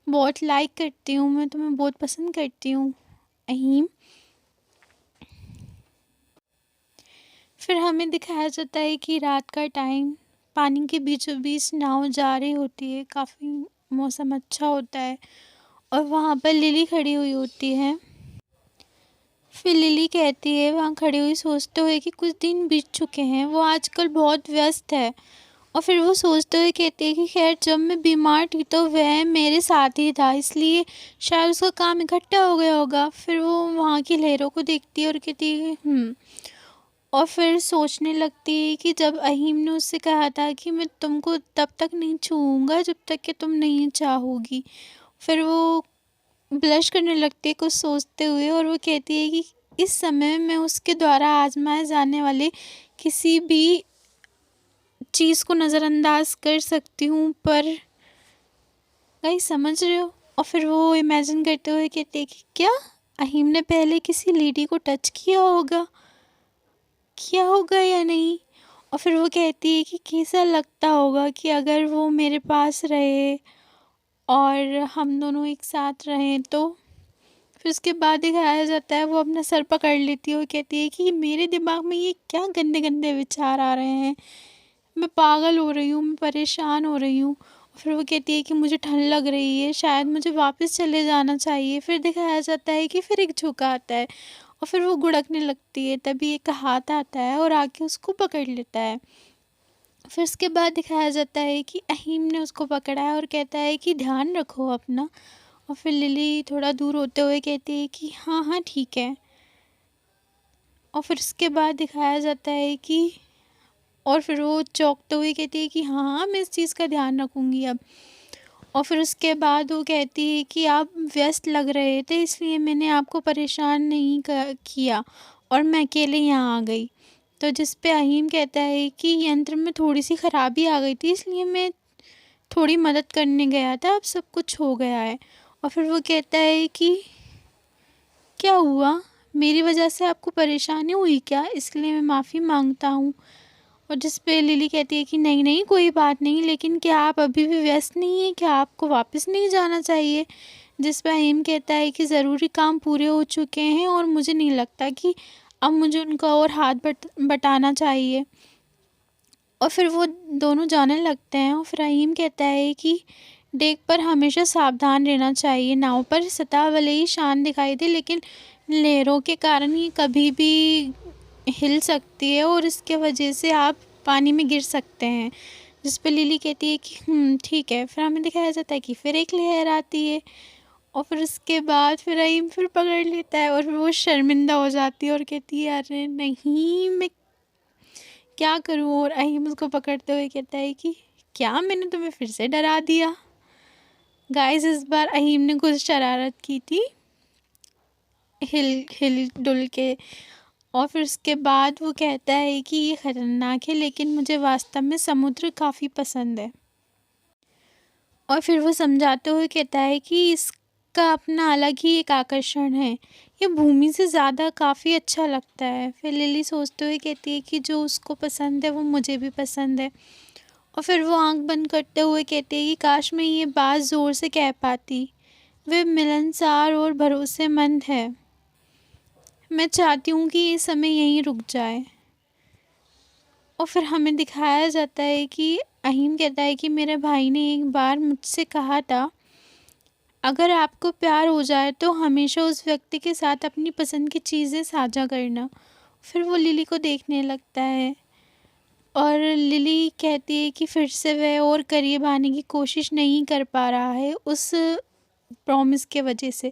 बहुत लाइक करती हूँ, मैं तुम्हें बहुत पसंद करती हूँ अहीम। फिर हमें दिखाया जाता है कि रात का टाइम, पानी के बीचों बीच नाव जा रही होती है, काफ़ी मौसम अच्छा होता है और वहाँ पर लिली खड़ी हुई होती है। फिर लिली कहती है वहाँ खड़ी हुई सोचते हुए कि कुछ दिन बीत चुके हैं, वो आजकल बहुत व्यस्त है। और फिर वो सोचते हुए कहती है कि खैर जब मैं बीमार थी तो वह मेरे साथ ही था, इसलिए शायद उसका काम इकट्ठा हो गया होगा। फिर वो वहाँ की लहरों को देखती है और कहती है और फिर सोचने लगती है कि जब अहीम ने उससे कहा था कि मैं तुमको तब तक नहीं छूऊंगा जब तक कि तुम नहीं चाहोगी। फिर वो ब्लश करने लगती है कुछ सोचते हुए और वो कहती है कि इस समय मैं उसके द्वारा आजमाए जाने वाले किसी भी चीज़ को नज़रअंदाज कर सकती हूँ, पर कहीं समझ रहे हो? और फिर वो इमेजिन करते हुए कहती है कि क्या अहीम ने पहले किसी लेडी को टच किया होगा या नहीं? और फिर वो कहती है कि कैसा लगता होगा कि अगर वो मेरे पास रहे और हम दोनों एक साथ रहें तो। फिर उसके बाद दिखाया जाता है वो अपना सर पकड़ लेती है और कहती है कि मेरे दिमाग में ये क्या गंदे गंदे विचार आ रहे हैं, मैं पागल हो रही हूँ, मैं परेशान हो रही हूँ। फिर वो कहती है कि मुझे ठंड लग रही है, शायद मुझे वापस चले जाना चाहिए। फिर दिखाया जाता है कि फिर एक झोंका आता है और फिर वो गुड़कने लगती है, तभी एक हाथ आता है और आके उसको पकड़ लेता है। फिर उसके बाद दिखाया जाता है कि अहीम ने उसको पकड़ा है और कहता है कि ध्यान रखो अपना। और फिर लिली थोड़ा दूर होते हुए कहती है कि हाँ हाँ ठीक है। और फिर उसके बाद दिखाया जाता है कि और फिर वो चौंकते हुए कहती है कि हाँ हाँ मैं इस चीज़ का ध्यान रखूँगी अब। और फिर उसके बाद वो कहती है कि आप व्यस्त लग रहे थे इसलिए मैंने आपको परेशान नहीं किया और मैं अकेले यहाँ आ गई। तो जिस पे अहीम कहता है कि यंत्र में थोड़ी सी ख़राबी आ गई थी, इसलिए मैं थोड़ी मदद करने गया था, अब सब कुछ हो गया है। और फिर वो कहता है कि क्या हुआ, मेरी वजह से आपको परेशानी हुई क्या, इसलिए मैं माफ़ी मांगता हूँ। और जिस पे लिली कहती है कि नहीं नहीं कोई बात नहीं, लेकिन क्या आप अभी भी व्यस्त नहीं हैं, क्या आपको वापस नहीं जाना चाहिए। जिस पे अहीम कहता है कि ज़रूरी काम पूरे हो चुके हैं और मुझे नहीं लगता कि अब मुझे उनका और हाथ बटाना चाहिए। और फिर वो दोनों जाने लगते हैं। और फिर अहीम कहता है कि डेक पर हमेशा सावधान रहना चाहिए, नाव पर सतह भले ही शांत दिखाई दे, लेकिन लहरों के कारण ये कभी भी हिल सकती है और इसके वजह से आप पानी में गिर सकते हैं। जिस पे लिली कहती है कि ठीक है। फिर हमें दिखाया जाता है कि फिर एक लहर आती है और फिर उसके बाद फिर अहीम फिर पकड़ लेता है और फिर वो शर्मिंदा हो जाती है और कहती है अरे नहीं मैं क्या करूँ। और अहीम उसको पकड़ते हुए कहता है कि क्या मैंने तुम्हें फिर से डरा दिया। गाइस इस बार अहीम ने कुछ शरारत की थी हिल हिल डुल के। और फिर उसके बाद वो कहता है कि ये ख़तरनाक है, लेकिन मुझे वास्तव में समुद्र काफ़ी पसंद है। और फिर वो समझाते हुए कहता है कि इसका अपना अलग ही एक आकर्षण है, ये भूमि से ज़्यादा काफ़ी अच्छा लगता है। फिर लिली सोचते हुए कहती है कि जो उसको पसंद है वो मुझे भी पसंद है। और फिर वो आंख बंद करते हुए कहती है कि काश मैं ये बात ज़ोर से कह पाती, वे मिलनसार और भरोसेमंद है। मैं चाहती हूँ कि ये समय यहीं रुक जाए। और फिर हमें दिखाया जाता है कि अहीम कहता है कि मेरे भाई ने एक बार मुझसे कहा था, अगर आपको प्यार हो जाए तो हमेशा उस व्यक्ति के साथ अपनी पसंद की चीज़ें साझा करना। फिर वो लिली को देखने लगता है और लिली कहती है कि फिर से वह और करीब आने की कोशिश नहीं कर पा रहा है उस प्रॉमिस के वजह से।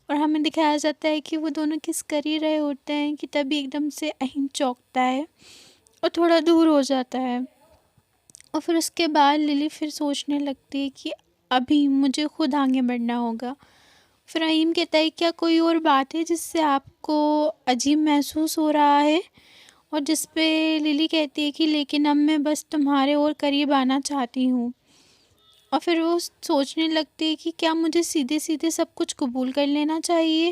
और हमें दिखाया जाता है कि वो दोनों किस कर ही रहे होते हैं कि तभी एकदम से अहीम चौंकता है और थोड़ा दूर हो जाता है। और फिर उसके बाद लिली फिर सोचने लगती है कि अभी मुझे खुद आगे बढ़ना होगा। फिर अहीम कहता है क्या कोई और बात है जिससे आपको अजीब महसूस हो रहा है। और जिस पे लिली कहती है कि लेकिन अब मैं बस तुम्हारे और करीब आना चाहती हूँ। और फिर वो सोचने लगती है कि क्या मुझे सीधे सीधे सब कुछ कबूल कर लेना चाहिए,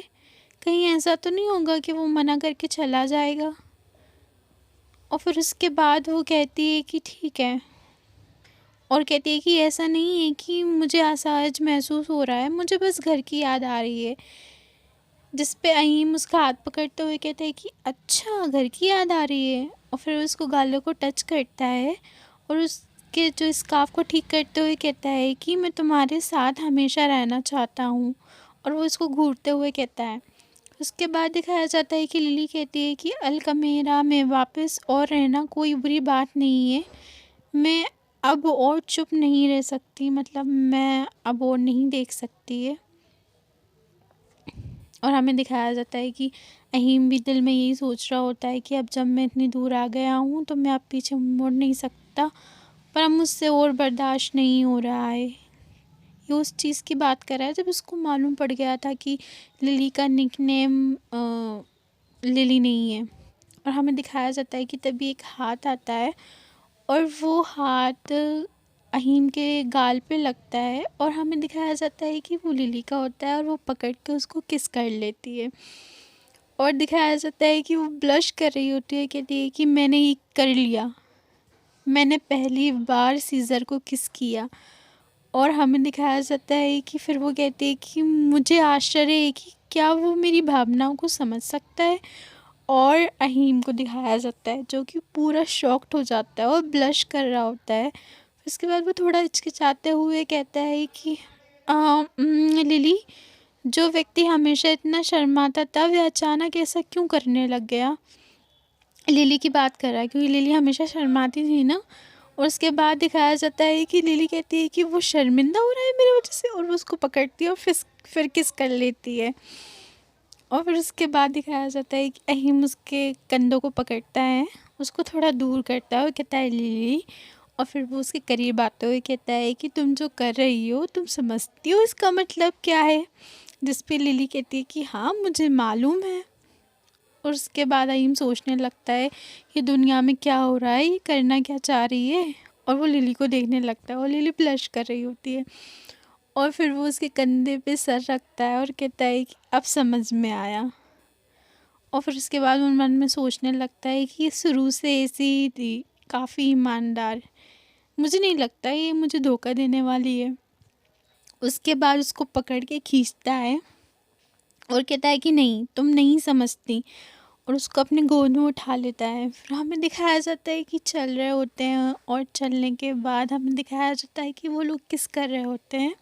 कहीं ऐसा तो नहीं होगा कि वो मना करके चला जाएगा। और फिर उसके बाद वो कहती है कि ठीक है, और कहती है कि ऐसा नहीं है कि मुझे असहज महसूस हो रहा है, मुझे बस घर की याद आ रही है। जिस पे अहीम उसका हाथ पकड़ते हुए कहते हैं कि अच्छा घर की याद आ रही है। और फिर उसको गालों को टच करता है और उसके जो स्कार्फ को ठीक करते हुए कहता है कि मैं तुम्हारे साथ हमेशा रहना चाहता हूँ। और वो उसको घूरते हुए कहता है। उसके बाद दिखाया जाता है कि लिली कहती है कि अलकमेरा में वापस और रहना कोई बुरी बात नहीं है, मैं अब और चुप नहीं रह सकती, मतलब मैं अब और नहीं देख सकती है। और हमें दिखाया जाता है कि अहीम भी दिल में यही सोच रहा होता है कि अब जब मैं इतनी दूर आ गया हूँ तो मैं अब पीछे मुड़ नहीं सकता, पर अब मुझसे और बर्दाश्त नहीं हो रहा है। ये उस चीज़ की बात कर रहा है जब उसको मालूम पड़ गया था कि लिली का निकनेम लिली नहीं है। और हमें दिखाया जाता है कि तभी एक हाथ आता है और वो हाथ अहीम के गाल पे लगता है और हमें दिखाया जाता है कि वो लिली का होता है और वो पकड़ के उसको किस कर लेती है। और दिखाया जाता है कि वो ब्लश कर रही होती है, कहती है कि मैंने ये कर लिया, मैंने पहली बार सीज़र को किस किया। और हमें दिखाया जाता है कि फिर वो कहती है कि मुझे आश्चर्य है कि क्या वो मेरी भावनाओं को समझ सकता है। और अहीम को दिखाया जाता है जो कि पूरा शॉक्ड हो जाता है और ब्लश कर रहा होता है। उसके बाद वो थोड़ा हिचकिचाते हुए कहता है कि लिली, जो व्यक्ति हमेशा इतना शर्माता था वह अचानक ऐसा क्यों करने लग गया। लिली की बात कर रहा है क्योंकि लिली हमेशा शर्माती थी ना। और उसके बाद दिखाया जाता है कि लिली कहती है कि वो शर्मिंदा हो रहा है मेरी वजह से, और वो उसको पकड़ती है और फिर किस कर लेती है। और फिर उसके बाद दिखाया जाता है कि अहीम उसके कंधों को पकड़ता है, उसको थोड़ा दूर करता है और कहता है लिली। और फिर वो उसके करीब आते हुए कहता है कि तुम जो कर रही हो तुम समझती हो इसका मतलब क्या है। जिस पे लिली कहती है कि हाँ मुझे मालूम है। और उसके बाद अहीम सोचने लगता है कि दुनिया में क्या हो रहा है, ये करना क्या चाह रही है। और वो लिली को देखने लगता है और लिली ब्लश कर रही होती है। और फिर वो उसके कंधे पे सर रखता है और कहता है कि अब समझ में आया। और फिर उसके बाद वो मन में सोचने लगता है कि ये शुरू से ऐसी ही थी, काफ़ी ईमानदार, मुझे नहीं लगता ये मुझे धोखा देने वाली है। उसके बाद उसको पकड़ के खींचता है और कहता है कि नहीं, तुम नहीं समझती, और उसको अपने गोद में उठा लेता है। फिर हमें दिखाया जाता है कि चल रहे होते हैं और चलने के बाद हमें दिखाया जाता है कि वो लोग किस कर रहे होते हैं।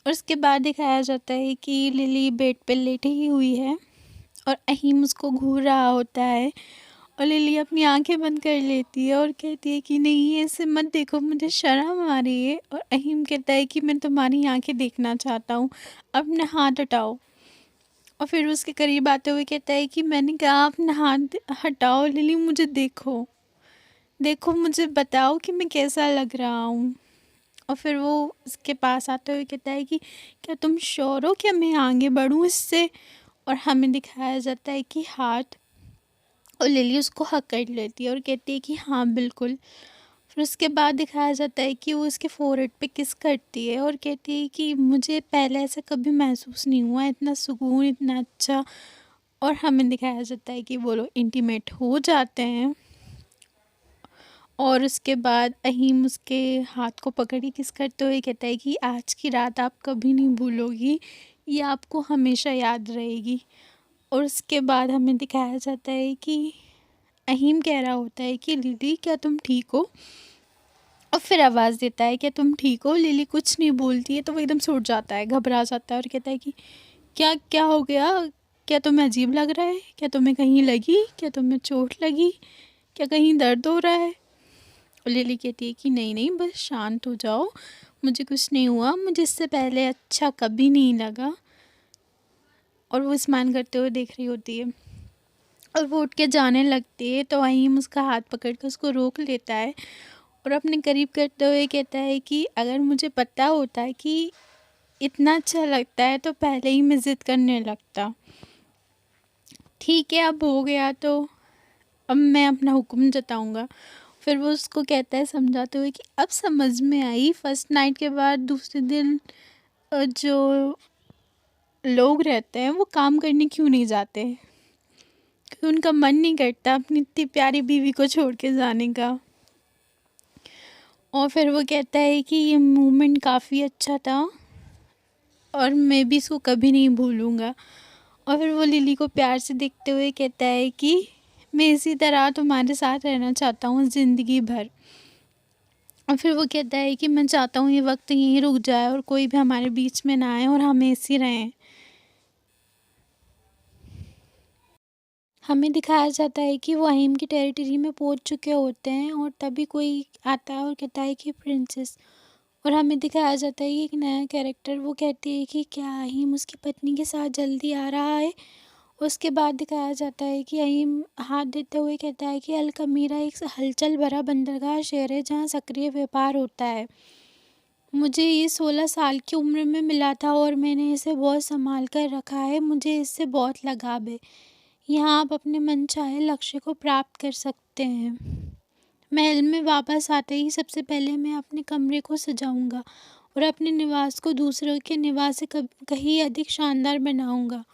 और उसके बाद दिखाया जाता है कि लिली बेड पे लेटी हुई है और अहीम उसको घूर रहा होता है। और लिली अपनी आंखें बंद कर लेती है और कहती है कि नहीं, ऐसे मत देखो, मुझे शर्म आ रही है। और अहीम कहता है कि मैं तुम्हारी आंखें देखना चाहता हूँ, अपने हाथ हटाओ। और फिर उसके करीब आते हुए कहता है कि मैंने कहा अपना हाथ हटाओ लिली, मुझे देखो, देखो मुझे बताओ कि मैं कैसा लग रहा हूँ। और फिर वो उसके पास आते हुए कहता है कि क्या तुम श्योर हो, क्या मैं आगे बढ़ूँ इससे। और हमें दिखाया जाता है कि हाथ, और लिली उसको हक कर लेती है और कहती है कि हाँ बिल्कुल। फिर उसके बाद दिखाया जाता है कि वो उसके फोrehead पे किस करती है और कहती है कि मुझे पहले ऐसा कभी महसूस नहीं हुआ, इतना सुकून, इतना अच्छा। और हमें दिखाया जाता है कि वो लोग इंटीमेट हो जाते हैं। और उसके बाद अहीम उसके हाथ को पकड़ के किस करते हुए कहता है कि आज की रात आप कभी नहीं भूलोगी, ये आपको हमेशा याद रहेगी। और उसके बाद हमें दिखाया जाता है कि अहीम कह रहा होता है कि लिली क्या तुम ठीक हो। और फिर आवाज़ देता है क्या तुम ठीक हो। लिली कुछ नहीं बोलती है तो वो एकदम से उठ जाता है, घबरा जाता है और कहता है कि क्या क्या हो गया, क्या तुम्हें अजीब लग रहा है, क्या तुम्हें कहीं लगी, क्या तुम्हें चोट लगी, क्या कहीं दर्द हो रहा है। और लिली कहती है कि नहीं नहीं, बस शांत हो जाओ, मुझे कुछ नहीं हुआ, मुझे इससे पहले अच्छा कभी नहीं लगा। और वो स्माइल करते हुए देख रही होती है और वो उठ के जाने लगती है तो वहीं उसका हाथ पकड़ के उसको रोक लेता है और अपने करीब करते हुए कहता है कि अगर मुझे पता होता है कि इतना अच्छा लगता है तो पहले ही मैं ज़िद करने लगता। ठीक है, अब हो गया तो अब मैं अपना हुक्म जताऊंगा। फिर वो उसको कहता है समझाते हुए कि अब समझ में आई, फर्स्ट नाइट के बाद दूसरे दिन जो लोग रहते हैं वो काम करने क्यों नहीं जाते, क्योंकि उनका मन नहीं करता अपनी इतनी प्यारी बीवी को छोड़ के जाने का। और फिर वो कहता है कि ये मोमेंट काफ़ी अच्छा था और मैं भी इसको कभी नहीं भूलूंगा। और फिर वो लिली को प्यार से देखते हुए कहता है कि मैं इसी तरह तुम्हारे साथ रहना चाहता हूँ ज़िंदगी भर। और फिर वो कहता है कि मैं चाहता हूँ ये वक्त यहीं रुक जाए और कोई भी हमारे बीच में ना आए और हम ऐसे ही रहें। हमें दिखाया जाता है कि वो अहीम की टेरिटरी में पहुंच चुके होते हैं और तभी कोई आता है और कहता है कि प्रिंसेस। और हमें दिखाया जाता है कि एक नया कैरेक्टर, वो कहती है कि क्या अहीम उसकी पत्नी के साथ जल्दी आ रहा है। उसके बाद दिखाया जाता है कि अहीम हाथ देते हुए कहता है कि अल कमीरा एक हलचल भरा बंदरगाह शहर है जहाँ सक्रिय व्यापार होता है। मुझे ये 16 साल की उम्र में मिला था और मैंने इसे बहुत संभाल कर रखा है, मुझे इससे बहुत लगाव है। यहाँ आप अपने मनचाहे लक्ष्य को प्राप्त कर सकते हैं। महल में वापस आते ही सबसे पहले मैं अपने कमरे को सजाऊंगा और अपने निवास को दूसरों के निवास से कहीं अधिक शानदार बनाऊंगा।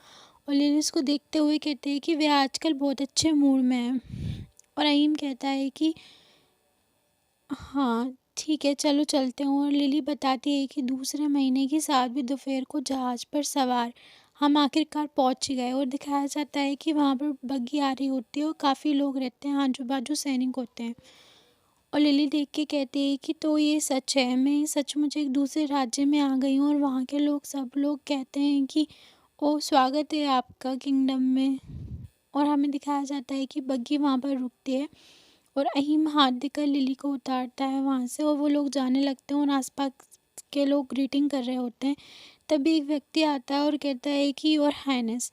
और लिलिस को देखते हुए कहते हैं कि वे आजकल बहुत अच्छे मूड में हैं। और अहीम कहता है कि हाँ ठीक है, चलो चलते हैं। और लिली बताती है कि दूसरे महीने की 7वीं दोपहर को जहाज़ पर सवार हम आखिरकार पहुंच गए और दिखाया जाता है कि वहाँ पर बग्गी आ रही होती है और काफ़ी लोग रहते हैं, आजू बाजू सैनिक होते हैं। और लिली देख के कहती है कि तो ये सच है, मैं सचमुच एक दूसरे राज्य में आ गई हूँ और वहाँ के लोग सब लोग कहते हैं कि ओ स्वागत है आपका किंगडम में। और हमें दिखाया जाता है कि बग्गी वहाँ पर रुकती है और अहीम हाथ देकर लिली को उतारता है वहाँ से और वो लोग जाने लगते हैं और आसपास के लोग ग्रीटिंग कर रहे होते हैं। तभी एक व्यक्ति आता है और कहता है कि योर हाइनेस।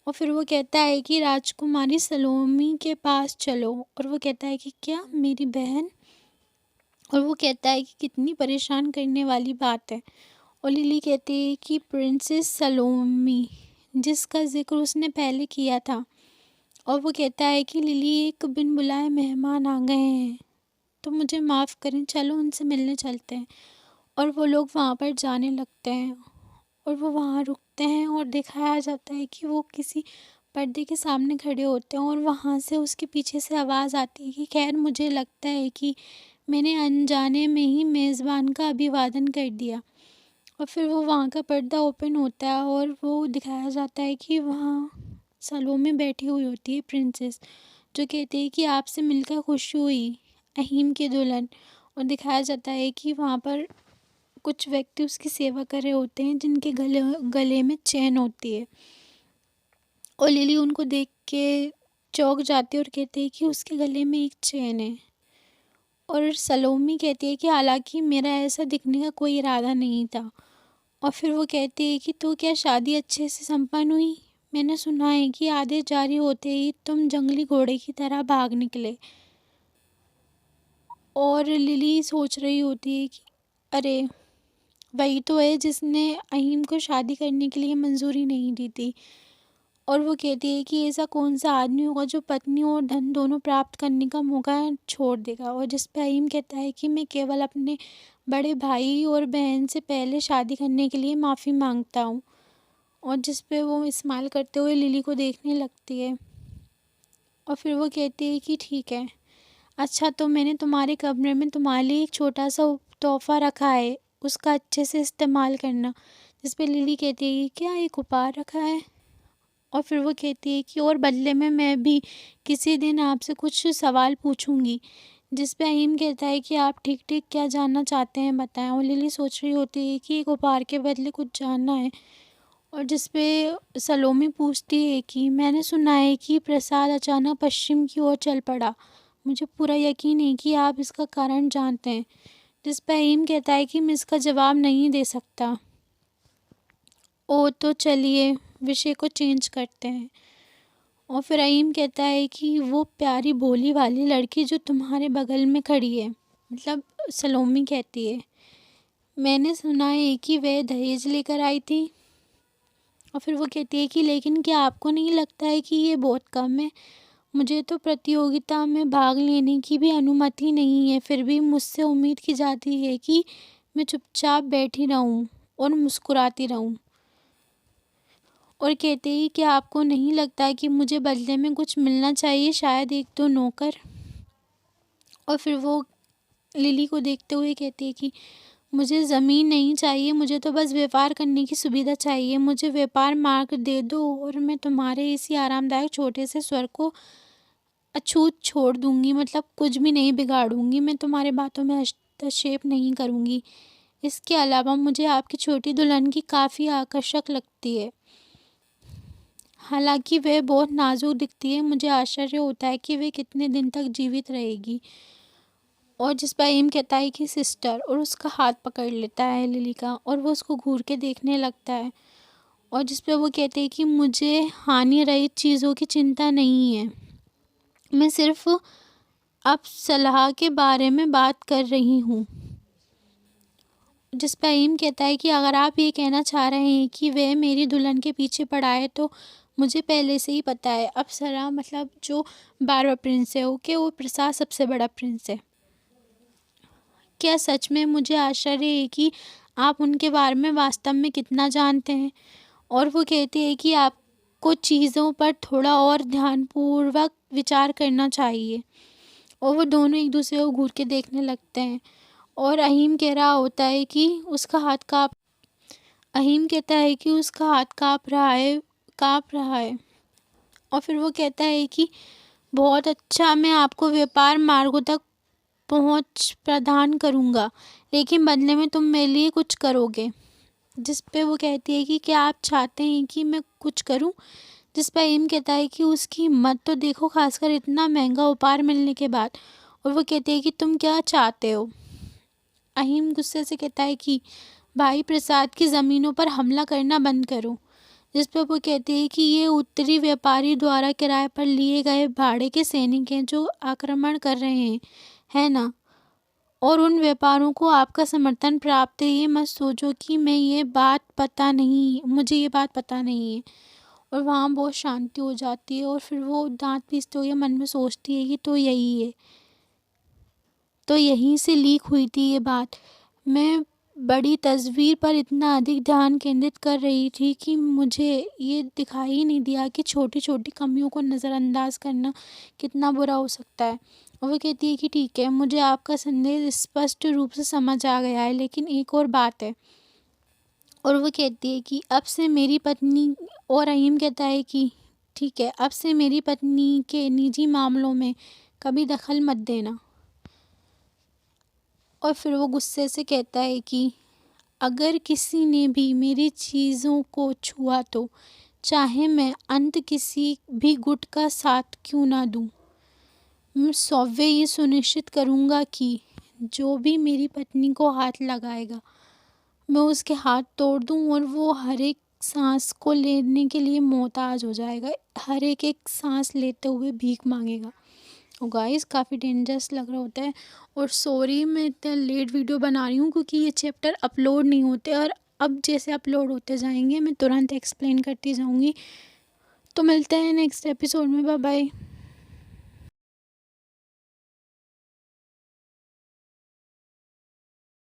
और फिर वो कहता है कि राजकुमारी सलोमी के पास चलो। और वो कहता है कि क्या मेरी बहन। और वो कहता है कि कितनी परेशान करने वाली बात है। और लिली कहती है कि प्रिंसेस सलोमी, जिसका जिक्र उसने पहले किया था, और वो कहता है कि लिली एक बिन बुलाए मेहमान आ गए हैं, तो मुझे माफ़ करें, चलो उनसे मिलने चलते हैं। और वो लोग वहाँ पर जाने लगते हैं और वो वहाँ रुकते हैं और दिखाया जाता है कि वो किसी पर्दे के सामने खड़े होते हैं और वहाँ से उसके पीछे से आवाज़ आती है कि खैर मुझे लगता है कि मैंने अनजाने में ही मेज़बान का अभिवादन कर दिया। और फिर वो वहाँ का पर्दा ओपन होता है और वो दिखाया जाता है कि वहाँ सलोमी बैठी हुई होती है, प्रिंसेस, जो कहती है कि आपसे मिलकर खुशी हुई अहीम की दुल्हन। और दिखाया जाता है कि वहाँ पर कुछ व्यक्ति उसकी सेवा कर रहे होते हैं जिनके गले गले में चैन होती है। और लिली उनको देख के चौंक जाती है और कहती है कि उसके गले में एक चैन है। और सलोमी कहती है कि हालांकि मेरा ऐसा दिखने का कोई इरादा नहीं था। और फिर वो कहती है कि तो क्या शादी अच्छे से संपन्न हुई? मैंने सुना है कि आदेश जारी होते ही तुम जंगली घोड़े की तरह भाग निकले। और लिली सोच रही होती है कि अरे, वही तो है जिसने अहीम को शादी करने के लिए मंजूरी नहीं दी थी। और वो कहती है कि ऐसा कौन सा आदमी होगा जो पत्नी और धन दोनों प्राप्त करने का मौका छोड़ देगा। और जिस पे अहीम कहता है कि मैं केवल अपने बड़े भाई और बहन से पहले शादी करने के लिए माफ़ी मांगता हूँ। और जिस पे वो इस्माइल करते हुए लिली को देखने लगती है। और फिर वो कहती है कि ठीक है, अच्छा, तो मैंने तुम्हारे कमरे में तुम्हारे लिए एक छोटा सा तोहफ़ा रखा है, उसका अच्छे से इस्तेमाल करना। जिस पे लिली कहती है कि क्या एक उपहार रखा है? और फिर वो कहती है कि और बदले में मैं भी किसी दिन आपसे कुछ सवाल पूछूंगी। जिस पे अहीम कहता है कि आप ठीक ठीक क्या जानना चाहते हैं बताएं। और लिली सोच रही होती है कि एक उपहार के बदले कुछ जानना है। और जिस पे सलोमी पूछती है कि मैंने सुना है कि प्रसाद अचानक पश्चिम की ओर चल पड़ा, मुझे पूरा यकीन है कि आप इसका कारण जानते हैं। जिस पे अहीम कहता है कि मैं इसका जवाब नहीं दे सकता। ओ तो चलिए विषय को चेंज करते हैं। और फिर अहीम कहता है कि वो प्यारी भोली वाली लड़की जो तुम्हारे बगल में खड़ी है, मतलब सलोमी कहती है, मैंने सुना है कि वह दहेज लेकर आई थी। और फिर वो कहती है कि लेकिन क्या आपको नहीं लगता है कि ये बहुत कम है? मुझे तो प्रतियोगिता में भाग लेने की भी अनुमति नहीं है, फिर भी मुझसे उम्मीद की जाती है कि मैं चुपचाप बैठी रहूं और मुस्कुराती रहूं। और कहते ही कि आपको नहीं लगता है कि मुझे बदले में कुछ मिलना चाहिए, शायद एक दो नौकर? और फिर वो लिली को देखते हुए कहती है कि मुझे ज़मीन नहीं चाहिए, मुझे तो बस व्यापार करने की सुविधा चाहिए। मुझे व्यापार मार्ग दे दो और मैं तुम्हारे इसी आरामदायक छोटे से स्वर को अछूत छोड़ दूंगी, मतलब कुछ भी नहीं बिगाड़ूंगी, मैं तुम्हारे बातों में हस्तक्षेप नहीं करूंगी। इसके अलावा मुझे आपकी छोटी दुल्हन की काफ़ी आकर्षक लगती है, हालांकि वह बहुत नाजुक दिखती है। मुझे आश्चर्य होता है कि वह कितने दिन तक जीवित रहेगी। और जिस पर अहीम कहता है कि सिस्टर, और उसका हाथ पकड़ लेता है लिली का और वो उसको घूर के देखने लगता है। और जिस पे वो कहते हैं कि मुझे हानि रहित चीज़ों की चिंता नहीं है, मैं सिर्फ अब सलाह के बारे में बात कर रही हूँ। जिस पे अहीम कहता है कि अगर आप ये कहना चाह रहे हैं कि वह मेरी दुल्हन के पीछे पड़ा है तो मुझे पहले से ही पता है। अप्सरा, मतलब जो 12वां प्रिंस है, ओके, वो प्रसाद सबसे बड़ा प्रिंस है। क्या सच में? मुझे आश्चर्य है कि आप उनके बारे में वास्तव में कितना जानते हैं। और वो कहती है कि आपको चीज़ों पर थोड़ा और ध्यानपूर्वक विचार करना चाहिए। और वो दोनों एक दूसरे को घूर के देखने लगते हैं। और अहीम कह रहा होता है कि उसका हाथ काँप अहीम कहता है कि उसका हाथ काँप रहा है। और फिर वो कहता है कि बहुत अच्छा, मैं आपको व्यापार मार्गों तक पहुंच प्रदान करूंगा, लेकिन बदले में तुम मेरे लिए कुछ करोगे। जिस पे वो कहती है कि क्या आप चाहते हैं कि मैं कुछ करूं? जिस पे अहीम कहता है कि उसकी हिम्मत तो देखो, खासकर इतना महंगा उपहार मिलने के बाद। और वो कहती है कि तुम क्या चाहते हो? अहीम गुस्से से कहता है कि भाई प्रसाद की ज़मीनों पर हमला करना बंद करो। जिस पर वो कहती है कि ये उत्तरी व्यापारी द्वारा किराए पर लिए गए भाड़े के सैनिक हैं जो आक्रमण कर रहे हैं, है ना? और उन व्यापारों को आपका समर्थन प्राप्त है। ये मत सोचो कि मुझे ये बात पता नहीं है। और वहाँ बहुत शांति हो जाती है। और फिर वो दाँत पीसते हुए मन में सोचती है कि तो यही है, तो यहीं से लीक हुई थी ये बात। मैं बड़ी तस्वीर पर इतना अधिक ध्यान केंद्रित कर रही थी कि मुझे ये दिखाई ही नहीं दिया कि छोटी छोटी कमियों को नज़रअंदाज करना कितना बुरा हो सकता है। और वो कहती है कि ठीक है, मुझे आपका संदेश स्पष्ट रूप से समझ आ गया है, लेकिन एक और बात है। और वो कहती है कि अब से मेरी पत्नी, और रहीम कहता है कि ठीक है, अब से मेरी पत्नी के निजी मामलों में कभी दखल मत देना। और फिर वो गुस्से से कहता है कि अगर किसी ने भी मेरी चीज़ों को छुआ तो चाहे मैं अंत किसी भी गुट का साथ क्यों ना दूं, मैं 100वें ये सुनिश्चित करूंगा कि जो भी मेरी पत्नी को हाथ लगाएगा मैं उसके हाथ तोड़ दूं, और वो हर एक सांस को लेने के लिए मोहताज हो जाएगा, हर एक एक सांस लेते हुए भीख मांगेगा। और गाइस काफ़ी डेंजरस लग रहा होता है। और सॉरी मैं इतना लेट वीडियो बना रही हूँ क्योंकि ये चैप्टर अपलोड नहीं होते, और अब जैसे अपलोड होते जाएंगे मैं तुरंत एक्सप्लेन करती जाऊँगी। तो मिलते हैं नेक्स्ट एपिसोड में, बाय बाय।